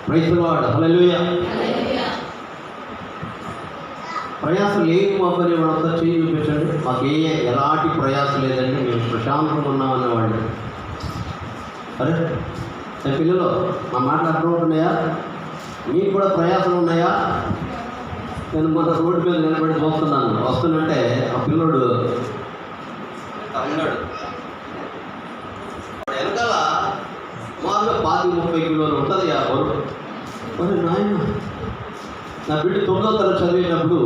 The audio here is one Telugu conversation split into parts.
Praise the Lord. హల్లెలూయా. ప్రయాసం లేని మాపని వాళ్ళంతా చేయి చూపించండి. మాకు ఎలాంటి ప్రయాసం లేదండి, మేము ప్రశాంతంగా ఉన్నామనేవాళ్ళు. అరే పిల్లలు, మా మాటలు అర్థమవుతున్నాయా? మీకు కూడా ప్రయాసం ఉన్నాయా? నేను మొన్న రోడ్డు మీద నిలబడి చూస్తున్నాను, వస్తున్నట్టే ఆ పిల్లోడు ఉన్నాడు. వెనకాల మామూలుగా 30 కిలోలు ఉంటుంది ఆ బరువు. మరి నాయన, నా బిడ్డ 9వ తరగతి చదివేటప్పుడు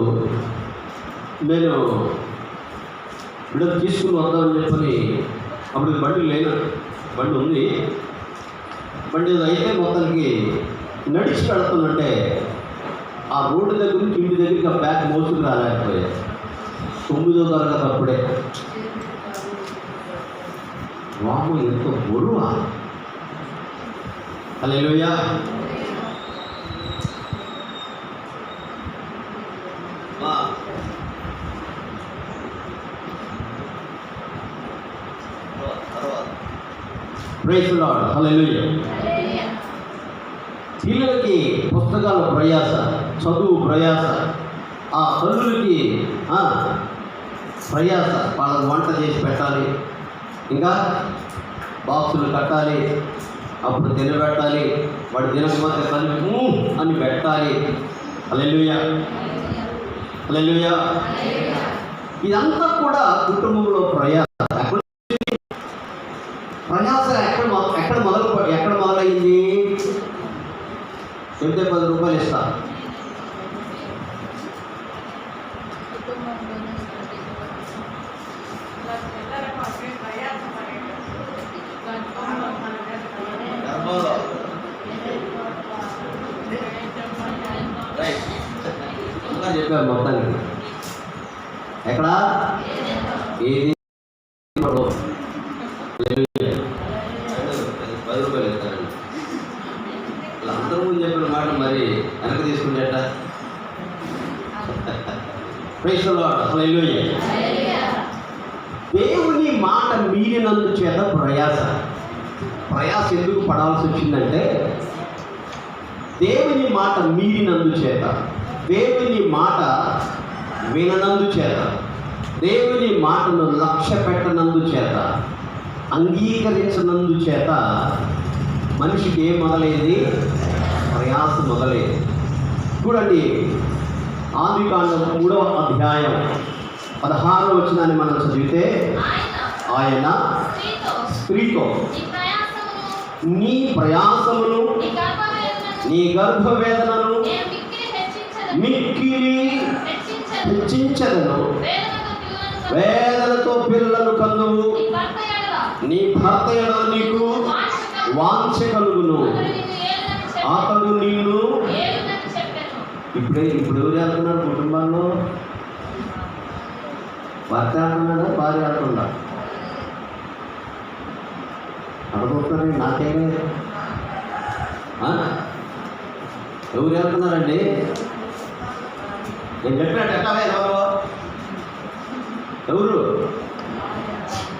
నేను బిడ్డను తీసుకుని వద్దామని చెప్పని, అప్పుడు బండి లేదు, బండి ఉంది, బండి అయితే మొత్తానికి నడిచి పెడుతున్నట్టే ఆ రోడ్డు దగ్గర నుంచి ఇంటి దగ్గరికి ఆ బ్యాగ్ మోసుకు రాలేకపోయా. 9వ తరగతి అప్పుడే. వాము ఎంత బరువా! Hallelujah. Praise the Lord. Hallelujah. పిల్లలకి పుస్తకాల ప్రయాస, చదువు ప్రయాస, ఆ తల్లులకి ప్రయాస, వాళ్ళకి వంట చేసి పెట్టాలి, ఇంకా బాక్సులు కట్టాలి, అప్పుడు తినబెట్టాలి, వాడు తినకపోతే కలిపి అని పెట్టాలి. హల్లెలూయా. హల్లెలూయా. ఇదంతా కూడా కుటుంబంలో ప్రయాస. ప్రయాస ఎక్కడ మొదలైంది? చెప్తే 10 రూపాయలు ఇస్తా. చెప్పారు మొత్తానికి. ఎక్కడ ఏది 10 రూపాయలు ఇస్తారండి. అందరూ ముందు చెప్పిన మాట మరి వెనక తీసుకుంటేట. Praise the Lord. హల్లెలూయా. దేవుని మాట మీరినందు చేత ప్రయాస ఎందుకు పడాల్సి వచ్చిందంటే, దేవుని మాట మీరినందు చేత, దేవుని మాట విననందు చేత, దేవుని మాటను లక్ష్య పెట్టనందు చేత, అంగీకరించనందు చేత మనిషికి ఏం మొదలైంది? ప్రయాస మొదలైంది. చూడండి, ఆదికాండం 3వ అధ్యాయం 16వ వచనాన్ని మనం చదివితే, ఆయన స్త్రీతో నీ ప్రయాసమును, నీ గర్భవేదనను మిక్కిలి హెచ్చించదను, వేదనతో పిల్లలను కన్నువు, నీ భర్త ఎడల నీకు వాంఛ కలుగును, అతడు నిన్ను. ఇప్పుడు ఎవరు వెళ్తున్నారు కుటుంబాల్లో? భర్త వెళ్తున్నాడా, భార్య వెళ్తుందా? అడుగుతారు. నాకేమే ఎవరు వెళ్తున్నారండి? నేను చెప్పినట్టు ఎక్కవే ఎవరు?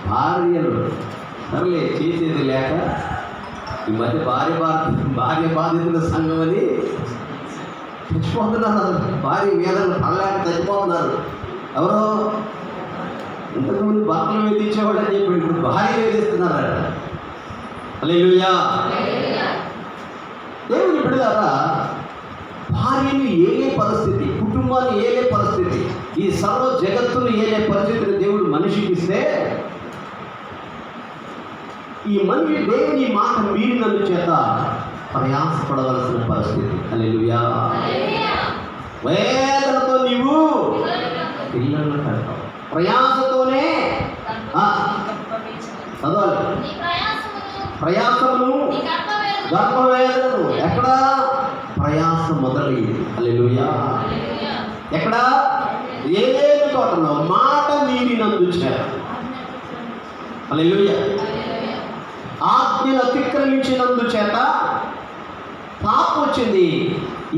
భార్యలు. సర్లే, చేసేది లేక ఈ మధ్య భార్య బాధితుల సంఘం అని చచ్చిపోతున్నారు. భార్య వేదనలు పడలేక చచ్చిపోతున్నారు. ఎవరో ఇంతకుముందు భర్తలు వేధించేవాడు అని చెప్పి ఇప్పుడు భార్య వేధిస్తున్నారట. హల్లెలూయా. దేవుని బిడ్డలారా, భార్యని ఏలే పరిస్థితి, కుటుంబాన్ని ఏలే పరిస్థితి, ఈ సర్వ జగత్తును ఏలే పరిస్థితిని దేవుడు మనిషికి ఇస్తే, ఈ మనిషి దేవుని మాట మీరినందు చేత ప్రయాసపడవలసిన పరిస్థితి. హల్లెలూయా. వేదనతో నీవు పిల్లలను కడతావు, ప్రయాసతోనే చదవాలి. ప్రయాసమును, గర్భవేదనను. ఎక్కడ ప్రయాస మొదలయ్యింది? హల్లెలూయా. ఎక్కడ? ఏదేని తోటలో మాట మీరినందు చేత. హల్లెలూయా. ఆజ్ఞలు అతిక్రమించినందు చేత పాపం వచ్చింది.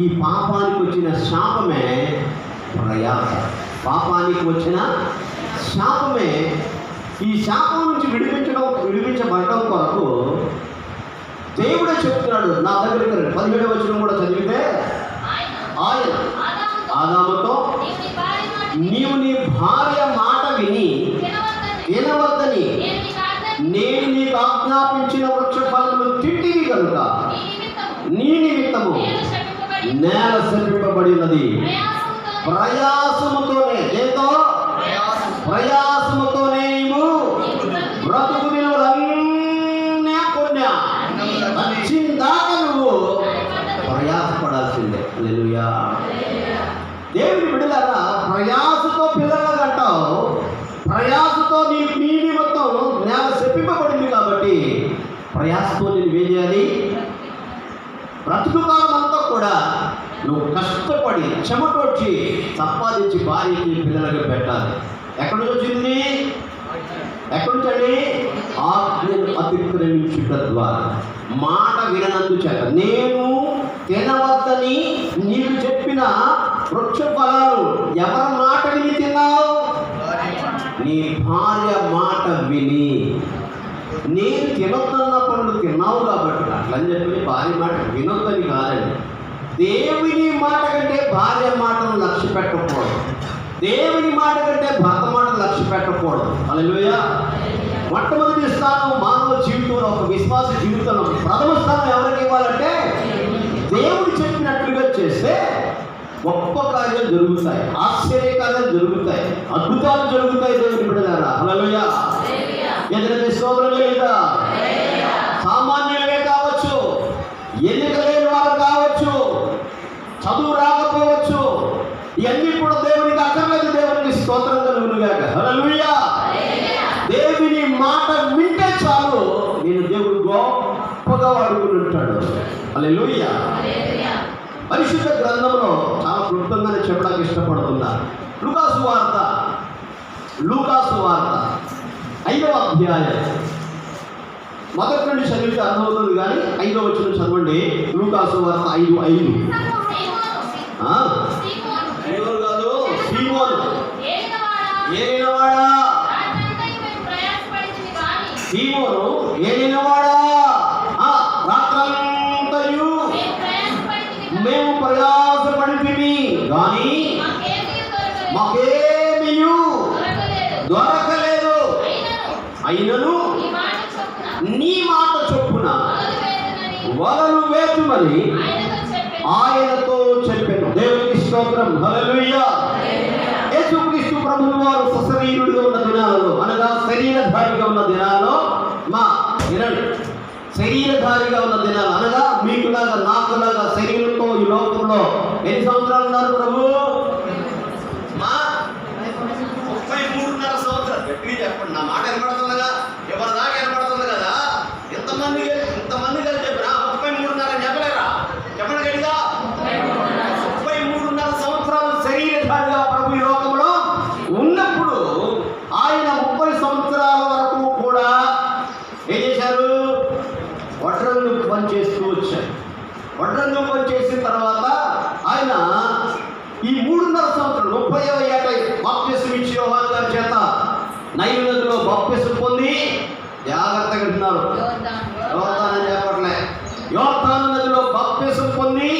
ఈ పాపానికి వచ్చిన శాపమే ప్రయాస. పాపానికి వచ్చిన శాపమే. ఈ శాపం నుంచి విడిపించబడడం కొరకు దేవుడే చెప్తున్నాడు నా దగ్గరికి రండి. 17వ వచనం కూడా చదివితే ఆయన ఆదాముతో నీవు నీ భార్య మాట వినవద్దని నేను నీకు ఆజ్ఞాపించిన వృక్ష ఫలములు తింటివి కనుక నీ నిమిత్తము నేల శపింపబడినది. ప్రయాసముతోనే ప్రయాసముతోనే నీవు బ్రతుకు విలువలన్నీ కొన్నా వచ్చిందాకా నువ్వు ప్రయాసపడాల్సిందే. హల్లెలూయా. దేవుని బిడ్డలారా, ప్రయాసతో పిల్లలు అంటావు, ప్రయాసతో నీ నిమిత్తం నేల శపింపబడింది కాబట్టి ప్రయాసతో నేను ఏం చేయాలి? బ్రతుకు కాలం అంతా కూడా నువ్వు కష్టపడి చెమటొచ్చి సంపాదించి భార్యకి పిల్లలకి పెట్టాలి. ఎక్కడి నుంచి వచ్చింది? ఎక్కడి నుంచండి? ఆజ్ఞను అతిక్రమించుట ద్వారా, మాట విననందు చేత. నేను తినవద్దని నీకు చెప్పిన వృక్ష ఫలాలు ఎవరి మాట విని తిన్నావు? నీ భార్య మాట విని. నేను తినొద్దన్న పనులు తిన్నావు కాబట్టి అట్లని చెప్పి భార్య మాట వినొద్దని కాదండి. దేవుని మాట కంటే భార్య మాటను లక్ష్య పెట్టకూడదు. దేవుని మాట కంటే భర్త మాటను లక్ష్య పెట్టకూడదు. హల్లెలూయా. మొట్టమొదటి స్థానం మానవ జీవితంలో, ఒక విశ్వాస జీవితంలో ప్రథమ స్థానం ఎవరికి ఇవ్వాలంటే దేవుడు చెప్పినట్లుగా చేస్తే గొప్ప కార్యాలు జరుగుతాయి, ఆశ్చర్య కార్యాలు జరుగుతాయి, అద్భుతాలు జరుగుతాయి. దేవుని బిడ్డలారా, హల్లెలూయా. ఎదురు స్తోత్రం లేదా? సామాన్యులే కావచ్చు, ఎన్నిక లేని వారు కావచ్చు, చదువు రాకపోవచ్చు, ఇవన్నీ కూడా దేవునికి అక్కర్లేదు. దేవునికి స్తోత్రం కలుగునుగాక. హల్లెలూయా. దేవుని మాట వింటే చాలు, నేను దేవుడు గొప్పగా వాడుకుని ఉంటాడు. హల్లెలూయా. పరిశుద్ధ గ్రంథంలో చాలా క్లుప్తంగానే చెప్పడానికి ఇష్టపడుతున్నా. లూకాసు వార్త 5వ అధ్యాయం మొదటి నుండి చదివితే అర్థమవుతుంది, కానీ 5వ వచనం చదవండి. లూకాసు వార్త 5:5. ఎవరు కాదు? సీమోను. ఏలినవాడా? సీమోను ఏలినవాడా? రాత్రంతయు మేము ప్రయాసపడితిమి కానీ మాకేమీయు దొరకలేదు. అయినను నీ మాట చొప్పున వలలు వేతుమని ఆయనతో చెప్పాను. దేవునికి స్తోత్రం. హల్లెలూయా. యేసుక్రీస్తు ప్రభువు వారు సశరీరుడిగా ఉన్న దినాలలో, అనగా శరీరధారిగా ఉన్న దినాల్లో, శరీరధారిగా ఉన్న దినాలు అనగా మీకులాగా నాకులాగా శరీరంతో ఈ లోకంలో ఎన్ని సంవత్సరాలు ఉన్నారు ప్రభు? 33.5 సంవత్సరాలు. గట్టిగా చెప్పండి. నా మాట వినపడుతుందిగా? ఎవరి దాకా వినపడుతుంది కదా? ఎంతమంది కలిసి చెప్పినా 33.5 చెప్పలేరా? చెప్పండి గట్టిగా. 33.5 సంవత్సరాలు శరీరధారిగా ప్రభు ఈ లోకంలో ఉన్నప్పుడు ఆయన 30 సంవత్సరాల వరకు కూడా ఏం చేశారు? వడ్రంగు పని చేస్తూ వచ్చారు. వడ్రంగు పని చేసిన తర్వాత ఆయన ఈ 3.5 సంవత్సరాలు 30వ ఏట బాప్తిసం ఇచ్చి యోహాను గారి చేత నైలు నదిలో బాప్తిసం పొంది, జాగ్రత్తగా వింటున్నారు, యోర్దాను చెప్పట్లే, యోర్దాను నదిలో బాప్తిసం పొంది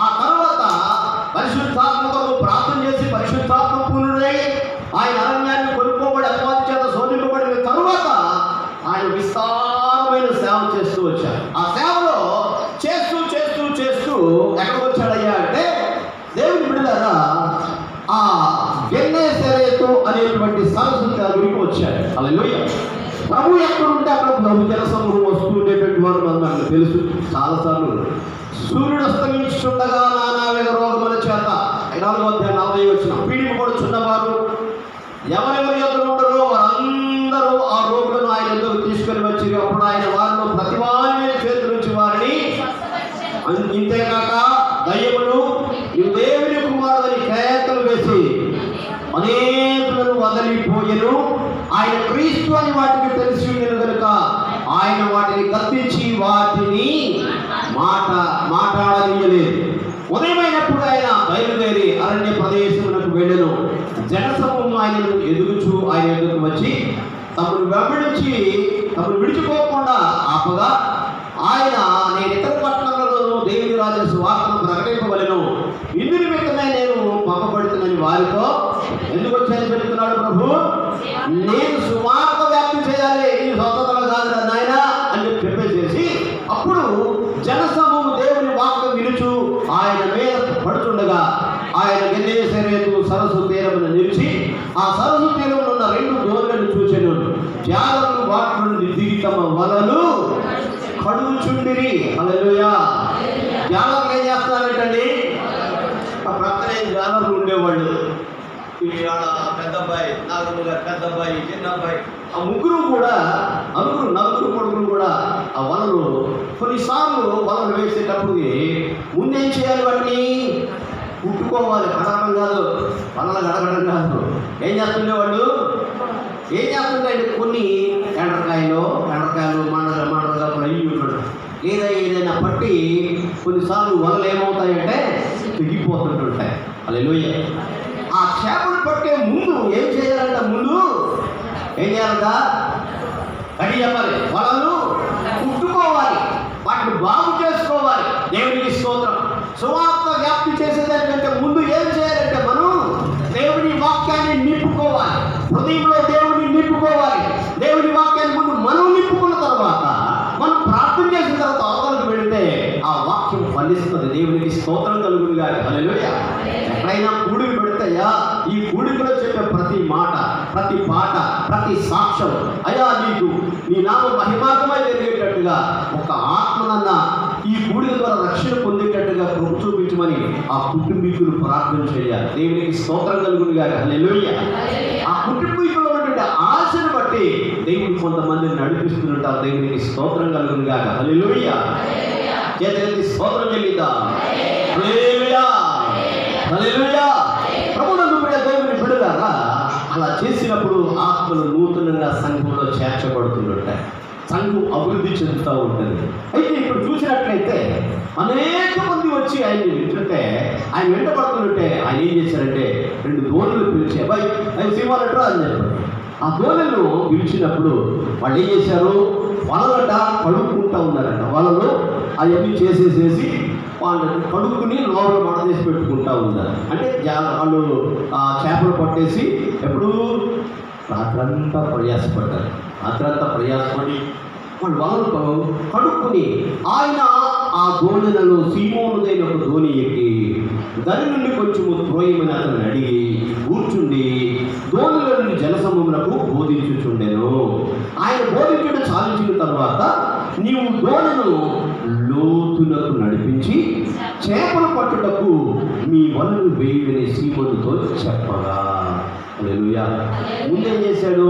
ఆ తర్వాత పరిశుద్ధాత్మ కొరకు ప్రార్థన చేసి పరిశుద్ధాత్మ పూర్ణుడై ఆయన అరణ్యాన్ని కొనుక్కోబడి అపవాది చేత శోధింపబడిన తరువాత ఆయన విస్తారమైన సేవ చేస్తూ వచ్చారు. ఆ సేవలో చేస్తూ చేస్తూ చేస్తూ ఎక్కడికి వచ్చాడయ్యా అంటే, దేవుని బిడ్డలారా, ఆ గెన్నేసరేతు అనేటువంటి సరస్సు దగ్గరికి వచ్చాడు. హల్లెలూయా. ప్రభు ఎక్కడుంటే అక్కడ ప్రభు జన సమూహం వస్తూ ఉండేటువంటి వారు మనకు తెలుసు. చాలాసార్లు సూర్యుడు అస్తమించుండగా నానావిధ రోగముల చేత 4:40 వచ్చిన పీడింపబడుచున్నవారు ఎవరెవరి యొద్దకు ఉండరో వారందరూ ఆ రోగులను ఆయన యొద్దకు తీసుకొని వచ్చి, అప్పుడు ఆయన వారిలో ప్రతి వారి మీద చేతుల నుంచి వారిని, ఇంతేకాక దయ్యములు ఈ దేవుని కుమారుని కేకలు వేసి అనేకులను వదిలిపోయెను. ఆయన క్రీస్తు అని వాటికి తెలిసి ఉండేను కనుక ఆయన వాటిని గద్దించి వాటిని మాట్లాడనీయలేదు. ఉదయమైనప్పుడు ఆయన బయలుదేరి అరణ్య ప్రదేశములకు వెళ్ళెను. జనసమూహం ఆయనను ఎదుగుచూ ఆయన ఎదుగు వచ్చి తమను విడిచిపోకుండా ఆపగా ఆయన నేను ఇతర పట్టణాలలో దేవుని రాజ్య సువార్తను ప్రకటింపవలెను, ఇందు నిమిత్తమే నేను పంపబడుతున్నని వారితో ఎందుకు వచ్చాయని చెబుతున్నాడు ప్రభు. నేను సువార్త వ్యాప్తి చేయాలి, ఈ స్వతంత్రం కాదు నాయన అని చెప్పేసేసి అప్పుడు జనసమూహం దేవుని వాక్యం వినుచు ఆయన మీద పడుతుండగా ఆయన గెన్నేసరేతు సరస్సు తీరమున నిలిచి ఆ సరస్సు తీరమున ఉన్న 2 దోణులను చూచెను. జాలరులు వాటి నుండి దిగి తమ వలలు కడుగుచుండిరి. హల్లెలూయా. జాలరులు ఏం చేస్తున్నారంటండి? ఆ ప్రక్కనే జాలరులు ఉండేవాళ్ళు. పెద్ద అబ్బాయి, పెద్ద అబ్బాయి, చిన్న అబ్బాయి, ఆ ముగ్గురు కూడా నలుగురు కొడుకులు కూడా ఆ వలలు కొన్నిసార్లు వలలు వేసేటప్పుడు ముందేం చేయాలి? వాటిని కుట్టుకోవాలి, కడగడం కాదు, వలలు కడగడం కాదు. ఏం చేస్తుండేవాళ్ళు? ఏం చేస్తుంటాయండి? కొన్ని ఎండ్రకాయలు మండలుగా అయ్యి ఉంటాడు, లేదా ఏదైనా పట్టి కొన్నిసార్లు వలలు ఏమవుతాయంటే తెగిపోతుంటుంటాయి. హల్లెలూయా. ఆ చేపలు పట్టే ముందు ఏం చేయాలంట? ముందు ఏం చేయాలంట? అది చెప్పాలి. వలలు కుట్టుకోవాలి, వాటిని బాగు చేసుకోవాలి. దేవునికి స్తోత్రం. సువార్త వ్యాప్తి చేసేదానికంటే ముందు ఏం చేయాలంటే మనం దేవుని వాక్యాన్ని నింపుకోవాలి, హృదయంలో దేవుని నింపుకోవాలి. దేవుని వాక్యాన్ని ముందు మనం నింపుకున్న తర్వాత మనం ప్రార్థన చేసిన తర్వాత అవతలకు వెళితే ఆ వాక్యం ఫలిస్తుంది. దేవునికి స్తోత్రం కలుగునుగా. హల్లెలూయా. ఎక్కడైనా కూడికి పెడతాయా, ఈ కూడికలో చెప్పే ప్రతి మాట, ప్రతి పాట, ప్రతి సాక్ష్యం అయ్యా నీకు నీ నామ మహిమాత్మై జరిగేటట్టుగా ఒక ఆత్మనన్న ఈ కూడిక ద్వారా రక్షణ పొందేటట్టుగా కృప చూపించమని ఆ కుటుంబీకులు ప్రార్థన చేయాలి. దేవునికి స్తోత్రం కలుగునుగా. హల్లెలూయా. ఆ కుటుంబీకులు ఉన్నటువంటి ఆశను బట్టి దేవుడు కొంతమందిని నడిపిస్తున్నట్టు దేవునికి స్తోత్రం కలుగునుగా. హల్లెలూయా. చేతులెత్తి స్తోత్రం చెల్లిద్దా. హల్లెలూయా. హల్లెలూయా. ప్రభువునందు ప్రియ దేవుని బిడ్డలారా, అలా చేసినప్పుడు ఆత్మలు నూతనంగా సంఘంలో చేర్చబడుతుంటాయి, సంఘం అభివృద్ధి చెందుతూ ఉంటుంది. అయితే ఇప్పుడు చూసినట్లయితే అనేక మంది వచ్చి ఆయన్ని వింటుంటే, ఆయన వెంటబడుతుంటే ఆయన ఏం చేశారంటే 2 దోణులు పిలిచి అబ్బాయి ఆయన సింహాలట్రా అని చెప్పారు. ఆ దోణులను పిలిచినప్పుడు వాళ్ళు ఏం చేశారు? వలలట కడుక్కుంటూ ఉన్నారంట. వలలు అవన్నీ చేసేసేసి వాళ్ళని కడుక్కుని లోపల మడతేసి పెట్టుకుంటూ ఉన్నారు. అంటే వాళ్ళు ఆ చేపలు పట్టేసి ఎప్పుడు రాత్రంతా ప్రయాసపడ్డారు. రాత్రంతా ప్రయాసపడి వాళ్ళు వలలు కడుక్కుని ఆయన ఆ దోణిలలో సీమోనుదైన ఒక దోణి ఎక్కి దాని నుండి కొంచెము త్రోయమని అతను అడిగి కూర్చుండి దోణిలో నుండి జనసమూహములకు బోధించుచుండెను. ఆయన బోధించడం సాధించిన తర్వాత నీవు దోణిను లోతులకు నడిపించి చేపలు పట్టుటకు మీ వలను వేయని సీమోనుతో చెప్పగా. హల్లెలూయా. ముందేం చేశాడు?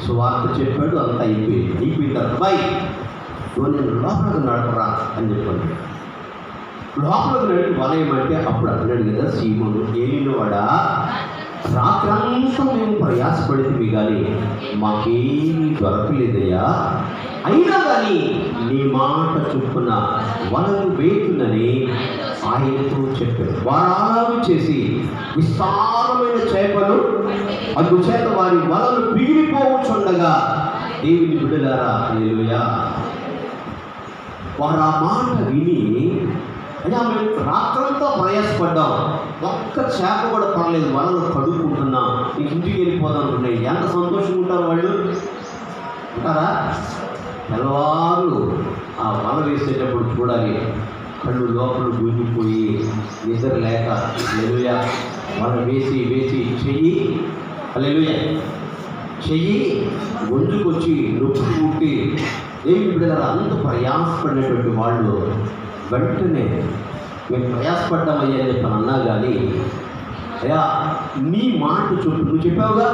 సువార్త చెప్పాడు, అంతా అయిపోయిన తర్వాత నేను లోపలికి నడపరా అని చెప్పండి. లోపలికి నడిపి వలయమంటే అప్పుడు అన్నాడు కదా సీమోను, ఏలినవాడా రాత్రంతా మేము ప్రయాసపడితే కానీ మాకేమీ దొరకలేదయ్యా, అయినా కానీ నీ మాట చొప్పున వలను వేయునని ఆయనతో చెప్పారు. వారు చేసి విస్తారమైన చేపలు అందుచేత వారి వలలు పిగిలిపోవచ్చుండగా దేవుని బిడ్డలారా, హల్లెలూయా, వారు ఆ మాట విని అయ్యా మేము రాత్రంతా ప్రయాసపడ్డాం, ఒక్క చేప కూడా పర్లేదు, వలలు కడుక్కుంటున్నాం, ఇంటికి వెళ్ళిపోదాం అనుకున్నాయి. ఎంత సంతోషంగా ఉంటారు వాళ్ళు, ఉంటారా? తెల్లవారు ఆ వల వేసేటప్పుడు చూడాలి, కళ్ళు లోపల గుంజిపోయి నిద్ర లేక హల్లెలూయా వల వేసి చెయ్యి హల్లెలూయా చెయ్యి గొంజుకొచ్చి నొప్పి పుట్టి దేవుని బిడ్డలారా అంత ప్రయాసపడినటువంటి వాళ్ళు వెంటనే మేము ప్రయాసపడ్డామయ్యా అని చెప్పని అన్నా కానీ అయ్యా నీ మాట చొప్పున నువ్వు చెప్పావుగా,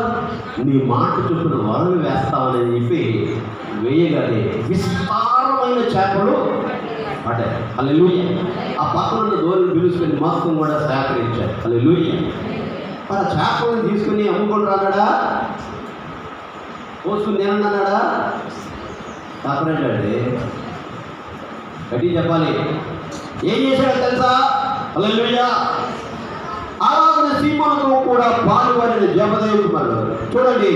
నీ మాట చొప్పున వలలు వేస్తామని చెప్పి వేయగానే విస్తారమైన చేపలు పడ్డాయి. హల్లెలూయా. ఆ పక్కన దూరం పిలుచుకొని మొత్తం కూడా సేకరించారు. హల్లెలూయా. మరి ఆ చేపలను తీసుకుని అమ్ముకొని రాన్నాడా, పోసుకుని తినన్నాడా? కాపరేంటండి గట్టి చెప్పాలి. ఏం చేశాడో తెలుసా? హల్లెలూయా. అలాగే సీమోనుతో కూడా పాలుపడిన జబదేవు కుమారుడు. చూడండి,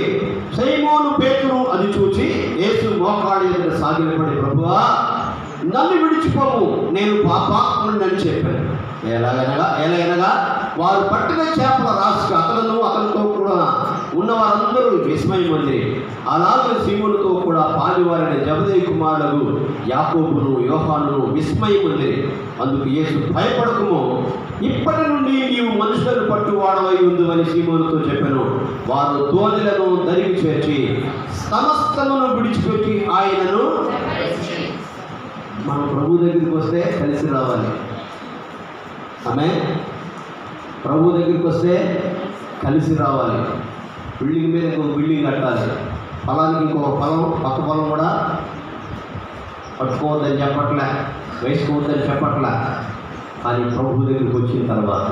సీమోను పేతురు అది చూసి యేసు మోకాళ్ళ ఎదుట సాగిలపడి, ప్రభువా నన్ను విడిచిపోము, నేను పాపాత్ముడిని చెప్పాను. ఎలాగనగా వారు పట్టిన చేపల రాశి అతనితో కూడా ఉన్న వారందరూ విస్మయం ఉంది. అలాగే సీమోనుతో కూడా పాలివారైన జబదేయి కుమారులకు యాకోబును యోహానును విస్మయం ఉంది. అందుకు యేసు, భయపడకుము, ఇప్పటి నుండి నీవు మనుషులను పట్టువాడవై ఉంది అని సీమోనుతో చెప్పాను. వారు దోణిలను దరికి చేర్చి సమస్తమును విడిచిపెట్టి ఆయనను. మనం ప్రభు దగ్గరికి వస్తే కలిసి రావాలి. ఆమె ప్రభు దగ్గరికి వస్తే కలిసి రావాలి. బిల్డింగ్ మీద ఇంకొక బిల్డింగ్ కట్టాలి, పొలానికి ఇంకొక పొలం, పక్క పొలం కూడా పట్టుకోవద్దని చెప్పట్లే, వేసుకోవద్దని చెప్పట్లే. కానీ ప్రభు దగ్గరికి వచ్చిన తర్వాత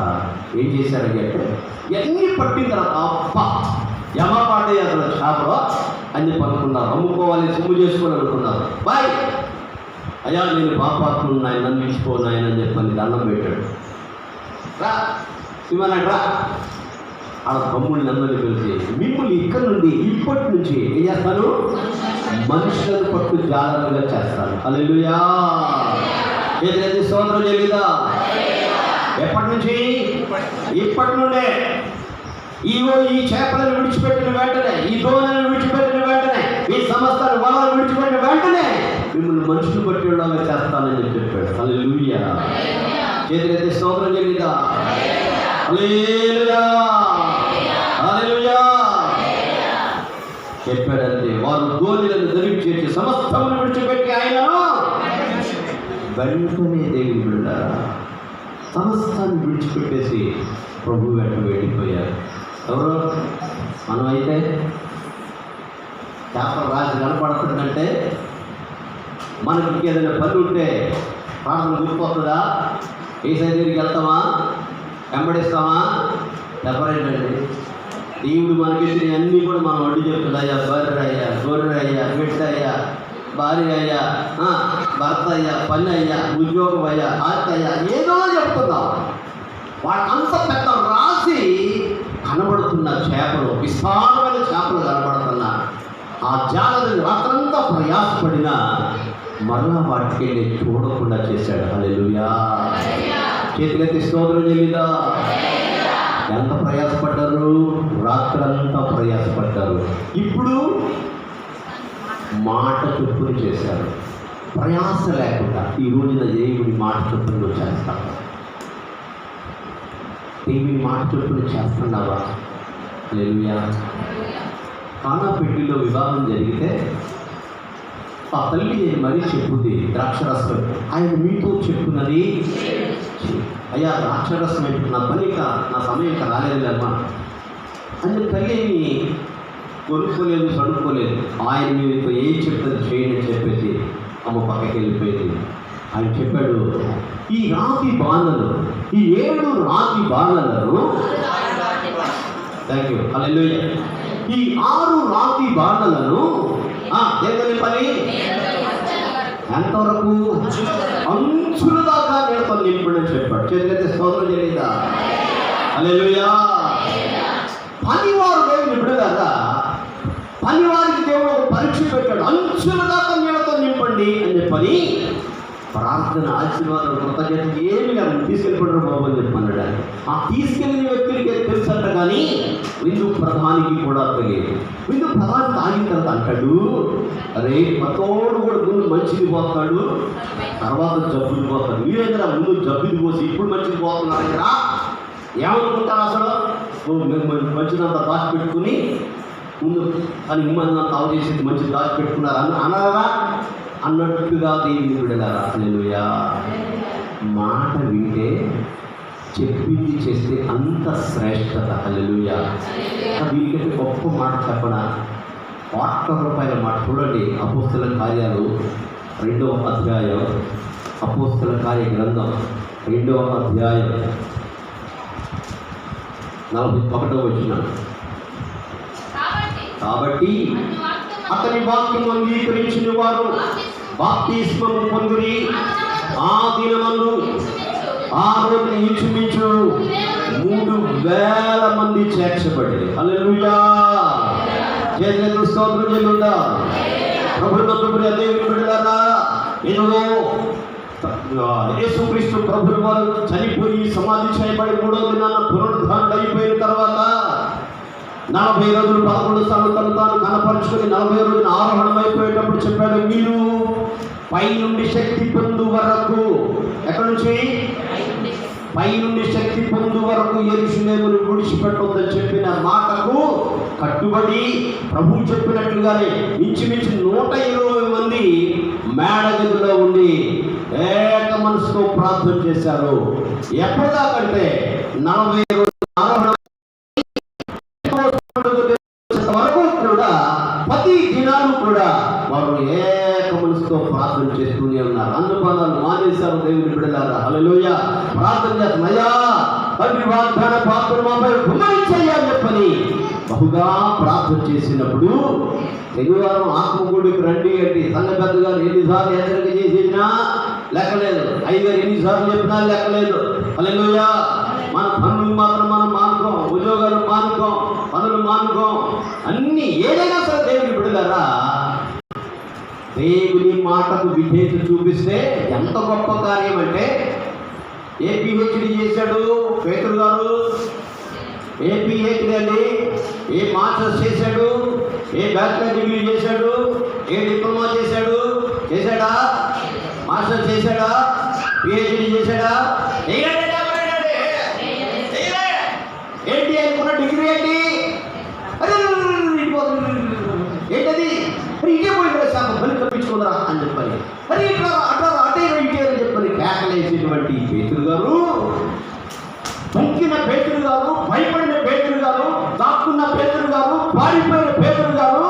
ఏం చేశారని అంటే ఎన్ని పట్టిన తర్వాత అప్ప యమపాడే అసలు చేపలో అన్ని పనుకున్నారు. అమ్ముకోవాలి, సొమ్ము చేసుకొని అనుకున్నారు. బాయ్ అయ్యా, నేను పాపాత్ముడు, ఆయన నన్ను ఇచ్చిపోను ఆయన అని చెప్పని దండం పెట్టాడు. రా శివనాడు రా. ఆ తమ్ముళ్ళని అందరినీ పిలిచి, మిమ్మల్ని ఇక్కడ నుండి ఇప్పటి నుంచి ఏం చేస్తాను? మనుషులను పట్టు జాగ్రత్తగా చేస్తాను. హల్లెలూయా. ఏదైతే స్తోత్రం చేయలేదా? ఎప్పటి నుంచి? ఇప్పటి నుండే. ఈ చేపలను విడిచిపెట్టిన వెంటనే, ఈ దోణలను విడిచిపెట్టిన వెంటనే, ఈ సమస్తాన్ని వలలు విడిచిపెట్టిన వెంటనే మిమ్మల్ని మనుషులు పట్టేలాగా చేస్తానని చెప్పాడు. హల్లెలూయా. చేతులైతే స్తోత్రం చేయలేదా? హల్లెలూయా, హల్లెలూయా చెప్పాడంటే వారు దోణిలను దరికి చేర్చి సమస్తమును విడిచిపెట్టి ఆయనను వెంటనే దేవుని బిడ్డలారా సమస్తాన్ని విడిచిపెట్టేసి ప్రభు వెంట వెళ్ళిపోయారు. ఎవరు? మనం అయితే చేపల రాశి కనపడుతుందంటే మనకి ఏదైనా పని ఉంటే ప్రాణం గుర్తుకొస్తుందా? ఏసై దగ్గరికి వెళ్తామా? వెంబడిస్తామా? ఎవరైనండి దేవుడు మనకి అన్నీ కూడా మనం వడ్డీ చెప్తుంది. అయ్యా బర్రె అయ్యా, గొర్రె అయ్యా, బిడ్డ అయ్యా, భార్య అయ్యా, భర్త అయ్యా, పని అయ్యా, ఉద్యోగం అయ్యా, ఆస్తి అయ్యా, ఏదో చెప్తున్నాం. వాడు అంత పెద్ద రాసి కనబడుతున్న చేపలు, విశాలమైన చేపలు కనబడుతున్నా ఆ జాలని రాత్రంతా ప్రయాసపడినా మరలా వాటికి వెళ్ళి చూడకుండా చేశాడు. హల్లెలూయా. చేతులెత్తి స్తోత్రం చేయలేదా? ఎంత ప్రయాసపడ్డారు? రాత్రంతా ప్రయాసపడ్డారు. ఇప్పుడు మాట చొప్పున చేశారు, ప్రయాస లేకుండా. ఈ రోజున దేవుడి మాట చొప్పున చేస్తాను. దేవుని మాట చొప్పున చేస్తున్నావా? హల్లెలూయా. కానా పెళ్లిలో వివాహం జరిగితే ఆ తల్లి మరీ చెప్పుద్ది ద్రాక్షరసం, ఆయన మీతో చెప్పున్నది, అయ్యా ద్రాక్షరసం ఏంటి, నా పని నా సమయం ఇంకా రాలేదులేమ్మా అని తల్లి ఏమి కొనుక్కోలేదు, చదువుకోలేదు. ఆయన మీకు ఏం చెప్తుంది చేయండి అని చెప్పేసి అమ్మ పక్కకి వెళ్ళిపోయింది. ఆయన చెప్పాడు, ఈ రాతి బాణలు, ఈ 7 రాతి బాణలను, థ్యాంక్ యూ, హల్లెలూయా, ఈ 6 రాతి బాణలను దేని పని ఎంతవరకు? అంచుల దాకా నేర్ప నింపుడు అని చెప్పాడు. చేతులైతే స్తోత్రం చేయలేదా? హల్లెలూయా. పనివారు దేవుని బిడ్డలారా, పనివారికి దేవుడు ఒక పరీక్ష పెట్టాడు. అంచుల దాకా నీళ్ళతో నింపండి అని చెప్పని ప్రార్థన, ఆశీర్వాదం, కృతజ్ఞత ఏమి కాదు, తీసుకెళ్ళిపోయారు బాబు అని చెప్పన్నాడు. ఆ తీసుకెళ్ళిన వ్యక్తులకి తెలుసంట, కానీ విందు ప్రధానికి కూడా తెలియదు. విందు ప్రధాని తాగిన తర్వాత అంటాడు, అరే మతోడు కూడా ముందు మంచిది పోతాడు, తర్వాత జబ్బులు పోతాడు. మీరేంద్రా ముందు జబ్బుది పోసి ఇప్పుడు మంచిది పోతున్నారు దగ్గర ఏమనుకుంటారు? అసలు మంచిదంతా దాచిపెట్టుకుని ముందు అని ఇమ్మంతా తావు చేసి మంచిది దాచిపెట్టుకున్నారు అన్నారా అన్నట్టుగా దేవుని బిడ్డలారా, హల్లెలూయా. మాట వింటే చెప్పింది చేస్తే అంత శ్రేష్టత. హల్లెలూయా. వీరికైతే గొప్ప మాట చెప్పనా? ₹1,000,000 మాట చూడండి. అపోస్తల కార్యాలు 2వ అధ్యాయం, అపోస్తల కార్య గ్రంథం 2వ అధ్యాయం 41వ వచనం. కాబట్టి అతని వాక్యం అంగీకరించిన వారు బాప్తిస్మము పొందిరి. ఆ దినమందు ఆ రోజున ఇంచుమించు 3,000 మంది చేర్చబడి. హల్లెలూయా. చేతులెత్తి స్తోత్రం చేయండి. ప్రభువునందు ప్రియ దేవుని బిడ్డలారా, ఏదో యేసుక్రీస్తు ప్రభువు వారు చనిపోయి సమాధి చేయబడి 3వ దినాన పునరుద్ధారణ అయిపోయిన తర్వాత 40 రోజులు 11 సార్లు తాను కనపరుచుకొని 40వ రోజున ఆరోహణం అయిపోయేటప్పుడు చెప్పాడు, మీరు పై నుండి శక్తి పొందు వరకు, ఎక్కడి నుంచి? పై నుండి శక్తి పొందు వరకు యెరూషలేమును విడిచిపెట్టొద్దని చెప్పిన మాటకు కట్టుబడి ప్రభువు చెప్పినట్లుగానే ఇంచుమించు 120 మంది మేడగదిలో ఉండి ఏక మనసుతో ప్రార్థన చేశారు. ఎప్పటిదాకంటే 40 రోజులు ఆరోహణ వరకు కూడా ప్రతి దినాలు కూడా వారు ఏక మనసుతో ప్రార్థన చేస్తూనే ఉన్నారు. అన్నపానాలు మానేశారు దేవుని బిడ్డలారా. హల్లెలూయా. ప్రార్థన చేస్తున్నాయా, తండ్రి వాగ్దాన పాత్ర మాపై కుమ్మరించయ్యని చెప్పని బహుగా ప్రార్థన చేసినప్పుడు శనివారం ఆత్మగుడికి రండి అంటే సంఘ పెద్దగారు ఎన్నిసార్లు హెచ్చరిక చేసినా లెక్కలేదు, అయ్యగారు ఎన్నిసార్లు చెప్పినా లెక్కలేదు. హల్లెలూయా. మన పనులు మాత్రం మనం మానుకోం, ఉద్యోగాలు మానుకోం, పనులు మానుకోం, అన్ని ఏదైనా సరే దేవుని బిడ్డలారా దేవుని మాటకు విధేయత చూపిస్తే ఎంత గొప్ప కార్యం అంటే, ఏ పిహెచ్డి చేశాడు పేతురు గారు? ఏ పిహెచ్డి అండి? ఏ మాస్టర్స్ చేశాడు? ఏ బ్యాచిలర్ డిగ్రీ చేశాడు? ఏ డిప్లొమా చేశాడు? చేశాడా? మాస్టర్స్ చేశాడా? పిహెచ్డి చేశాడా? ఏంటి అనుకున్న డిగ్రీ ఏంటి? ఏంటది? ఇదే పోయి శాఖ బలి తప్పించుకుందరా అని చెప్పాలి. మరి ఇట్లా అట్లా అటే ఇంటే అని చెప్పని కేకలేసేటువంటి పేతురు గారు, తొక్కిన పేతురు గారు, భయపడిన పేతురు గారు, దాక్కున్న పేతురు గారు, పారిపోయిన పేతురు గారు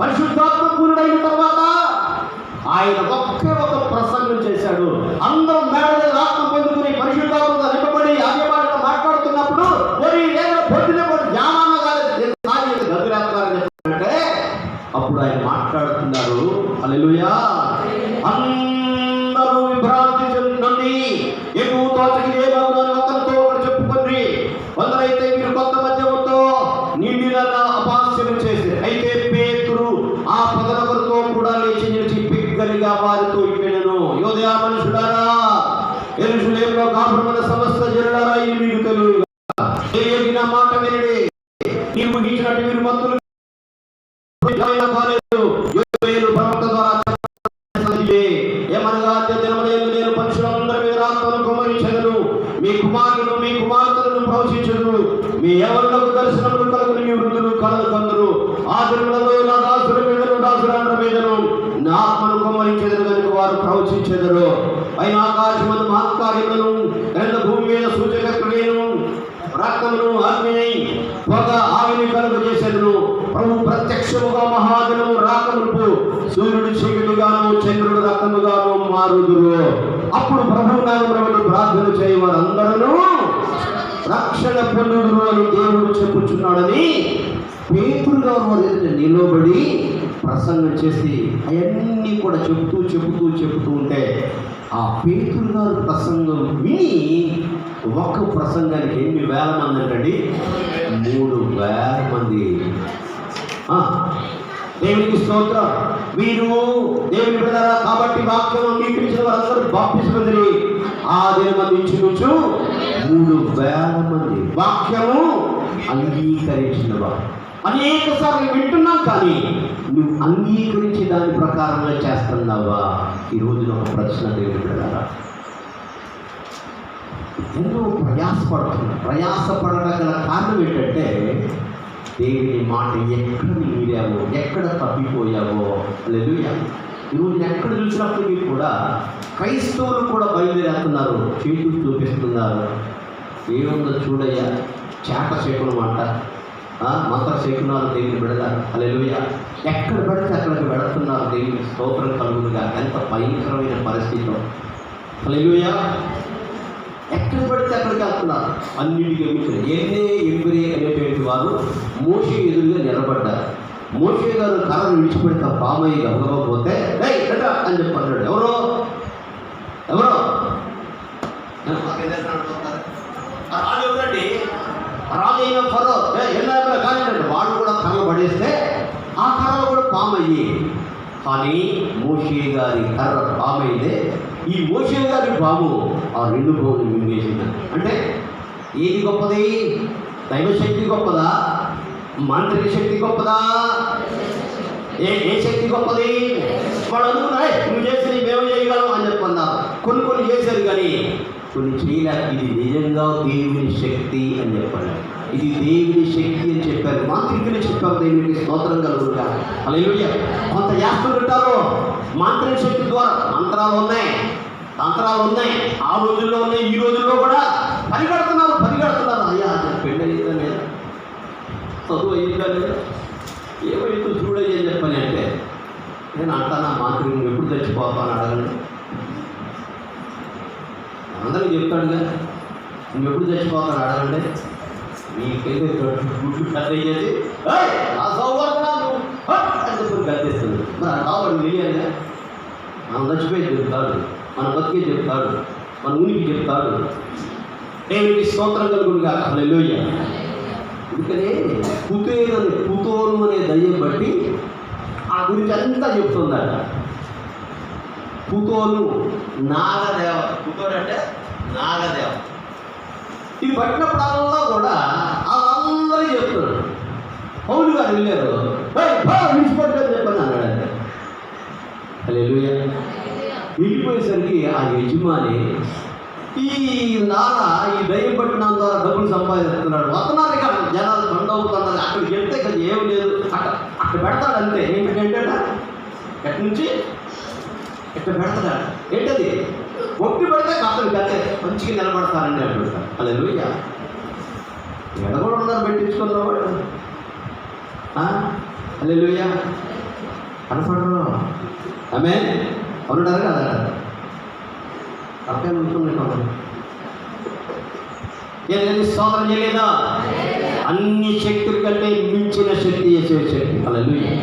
పరిశుద్ధాత్మ పూర్ణుడైన తర్వాత ఆయన ఒకే ఒక ప్రసంగం చేశాడు. అందరూ మేడ ఆత్మ పొందుకుని పరిశుద్ధాత్మగా నింపబడి ఆగ్యమాటలు మాట్లాడుతున్నప్పుడు పొద్దున జామాన గదిరేస్తారని చెప్పారంటే అప్పుడు ఆయన మాట్లాడుతున్నారు. హల్లెలూయా. అందరూ విభ్రాంతి చెందండి, ఎటు తోచకి ఏమవునని ఒకరితో ఒకరు చెప్పుకొని, కొందరైతే మీరు కొత్త మద్యముతో నిండిన అపాస్యం చేసి, అయితే పేతురు ఆ పదనొకరితో కూడా లేచి నిలిచి బిగ్గరగా వారితో ఇట్లనెను, యోదయ మనుషులారా, యెరూషలేములో కాపురమున్న సమస్త జనులారా, ఇది మీకు తెలుగుగా నా మాట వినండి. నీవు గీచినట్టు మీరు మత్తులు ఏమనగా నేను మనుషులందరి మీద ఆత్మను కుమ్మరించెదను, మీ కుమారులను మీ కుమార్తెలను ప్రవచించెదను, మీ యవ్వనులకు దర్శనములు కలుగును, మీ వృద్ధులు కలలు కందురు. ఆ దినములలో నా దాసుల మీదను దాసురాండ్ర మీదను నా ఆత్మను కుమ్మరించెదను కనుక వారు ప్రవచించెదరు. పైన ఆకాశమును మహత్కార్యములను క్రింద భూమి మీద సూచక క్రియను రక్తమును అగ్నిని పొగ ఆవిని కలుగజేసెదను. ప్రభు ప్రత్యక్షముగా మహాదినము రాకమునుపు సూర్యుడు చీకటిగాను చంద్రుడు రక్తముగాను మారుదురు. అప్పుడు ప్రభు నామమున ప్రార్థన చేయవారందరూ రక్షణ పొందుదురు అని దేవుడు చెప్పుచున్నాడని పేతురు గారు నిలబడి ప్రసంగం చేసి అవన్నీ కూడా చెబుతూ ఉంటే ఆ పేతురు గారు ప్రసంగం విని ఒక్క ప్రసంగానికి ఎన్ని వేల మంది అంటండి? 3,000 మంది. దేవునికి స్తోత్రం. వీరు దేవుని బిడ్డలారా కాబట్టి వాక్యం అంగీకరించిన వారందరూ బాప్తిస్మొందిరి. ఆ దినమందు ఇంచుమించు 3,000 మంది వాక్యము అంగీకరించిన వారు. అనేక సార్లు వింటున్నాం, కానీ నువ్వు అంగీకరించి దాని ప్రకారంగా చేస్తున్నావా? ఈ రోజున ఒక ప్రశ్న దేవుని బిడ్డలారా. ఎంతో ప్రయాసపడగల కారణం ఏంటంటే, దేవుని మాట ఎక్కడ మీరావో, ఎక్కడ తప్పిపోయావో. హల్లెలూయా. ఈరోజు ఎక్కడ చూసినప్పటికీ కూడా క్రైస్తవులు కూడా బయలుదేరుతున్నారు, చేతులు చూపిస్తున్నారు. ఏముందో చూడయ్యా, చేట శకునం అంట, మంత్ర శకునాలు దేవుని బిడతారు. హల్లెలూయా. ఎక్కడ పడితే అక్కడికి వెళుతున్నారు. దేవుని స్తోత్రం కలుగునుగా. ఎంత భయంకరమైన పరిస్థితిలో. హల్లెలూయా. ఎక్కడ పడితే అక్కడికి వెళ్తున్నారు. అన్నిటికీ ఎంబిరే అనేటువంటి వారు మోషే ఎదురుగా నిలబడ్డారు. మోషే గారు కర్రను విడిచిపెడతా పామయ్య గమకపోతే అని చెప్పన్నాడు. ఎవరో ఎవరండి? రాజైన ఫరో కానీ వాడు కూడా కర్రలు పడేస్తే ఆ కర్రలు కూడా పామయ్యి కానీ మోషే గారి కర్ర బామైతే ఈ మోషే గారి బాము ఆ 2 బావులు మింగేసింది. అంటే ఏది గొప్పది? దైవశక్తి గొప్పదా? మాంత్రిక శక్తి గొప్పదా? ఏ శక్తి గొప్పది? వాడు అనుకున్నాయి నువ్వు చేసి మేము చేయగలం అని చెప్పన్నారు. కొన్ని చేశారు కానీ కొన్ని చేయలేక ఇది నిజంగా దేవుని శక్తి అని చెప్పాలి. ఇది దేవుని శక్తి అని చెప్పారు. మాంత్రికులు చెప్పారు. దేవునికి స్తోత్రం కలుగుగా. హల్లెలూయా. కొంత చేస్తుంటారు మాంత్రిక శక్తి ద్వారా. మంత్రాలు ఉన్నాయి, తంత్రాలు ఉన్నాయి, ఆ రోజుల్లో ఉన్నాయి, ఈ రోజుల్లో కూడా పరిగెడుతున్నారు. అయ్యా పెళ్ళి అయ్యిందా లేదా, చదువు అయ్యిందా లేదా, ఏమైందో చూడయ్యి అని చెప్పని అంటే నేను అంటానా మాంత్రికులు ఎప్పుడు చచ్చిపోతాను అడగండి. అందరికీ చెప్తాడుగా నువ్వు ఎప్పుడు చచ్చిపోతాను అడగండి. మీకైతే గుడ్లు కథ అయ్యేది ఆ సౌవర్ణాలు అని చెప్పి గద్దేస్తుంది. మరి ఆ కావాలి తెలియాలిగా. మనం చచ్చిపోయి చెప్తాడు, మన బతికే చెప్తాడు, మన ఉనికి చెప్తాడు. దేవునికి స్తోత్రం కలుగునుగా. హల్లెలూయా. అందుకనే పుతోను అనే దయ్యం బట్టి ఆ గురించి అంతా చెప్తుందట. పుతోను నాగదేవ. పుతోను అంటే నాగదేవ. ఇది పట్టినప్పుడల్లా కూడా అందరూ చెప్తున్నారు. పౌలు గారు వెళ్ళారు, విడిచిపెట్టని చెప్పని అన్నాడు. హల్లెలూయా. వెళ్ళిపోయేసరికి ఆ యజమాని ఈ దయ్యం పట్టిన ద్వారా డబ్బులు సంపాదిస్తున్నాడు. వస్తున్నారు ఇక జనాలు బండవుతున్నారు. అక్కడికి వెళ్తే ఇక్కడ ఏం లేదు, అక్కడ పెడతాడు అంతే. ఏంటంటే ఎక్కడి నుంచి ఎక్కడ పెడతాడు. ఏంటది ఒట్టి పెడితే అక్కడికి అంతే మంచిగా నిలబడతారండి అంటుంటారు. హల్లెలూయా. ఎడ కూడా ఉన్నారు పెట్టించుకున్న వాడు. హల్లెలూయా. కనపడరు. ఆమేన్. అవునంటారు కదా. అర్థం ఉంటున్నాయి. ఏదైనా స్తోత్రం చేయలేదా? అన్ని శక్తుల కంటే మించిన శక్తి చేసే శక్తి. హల్లెలూయా.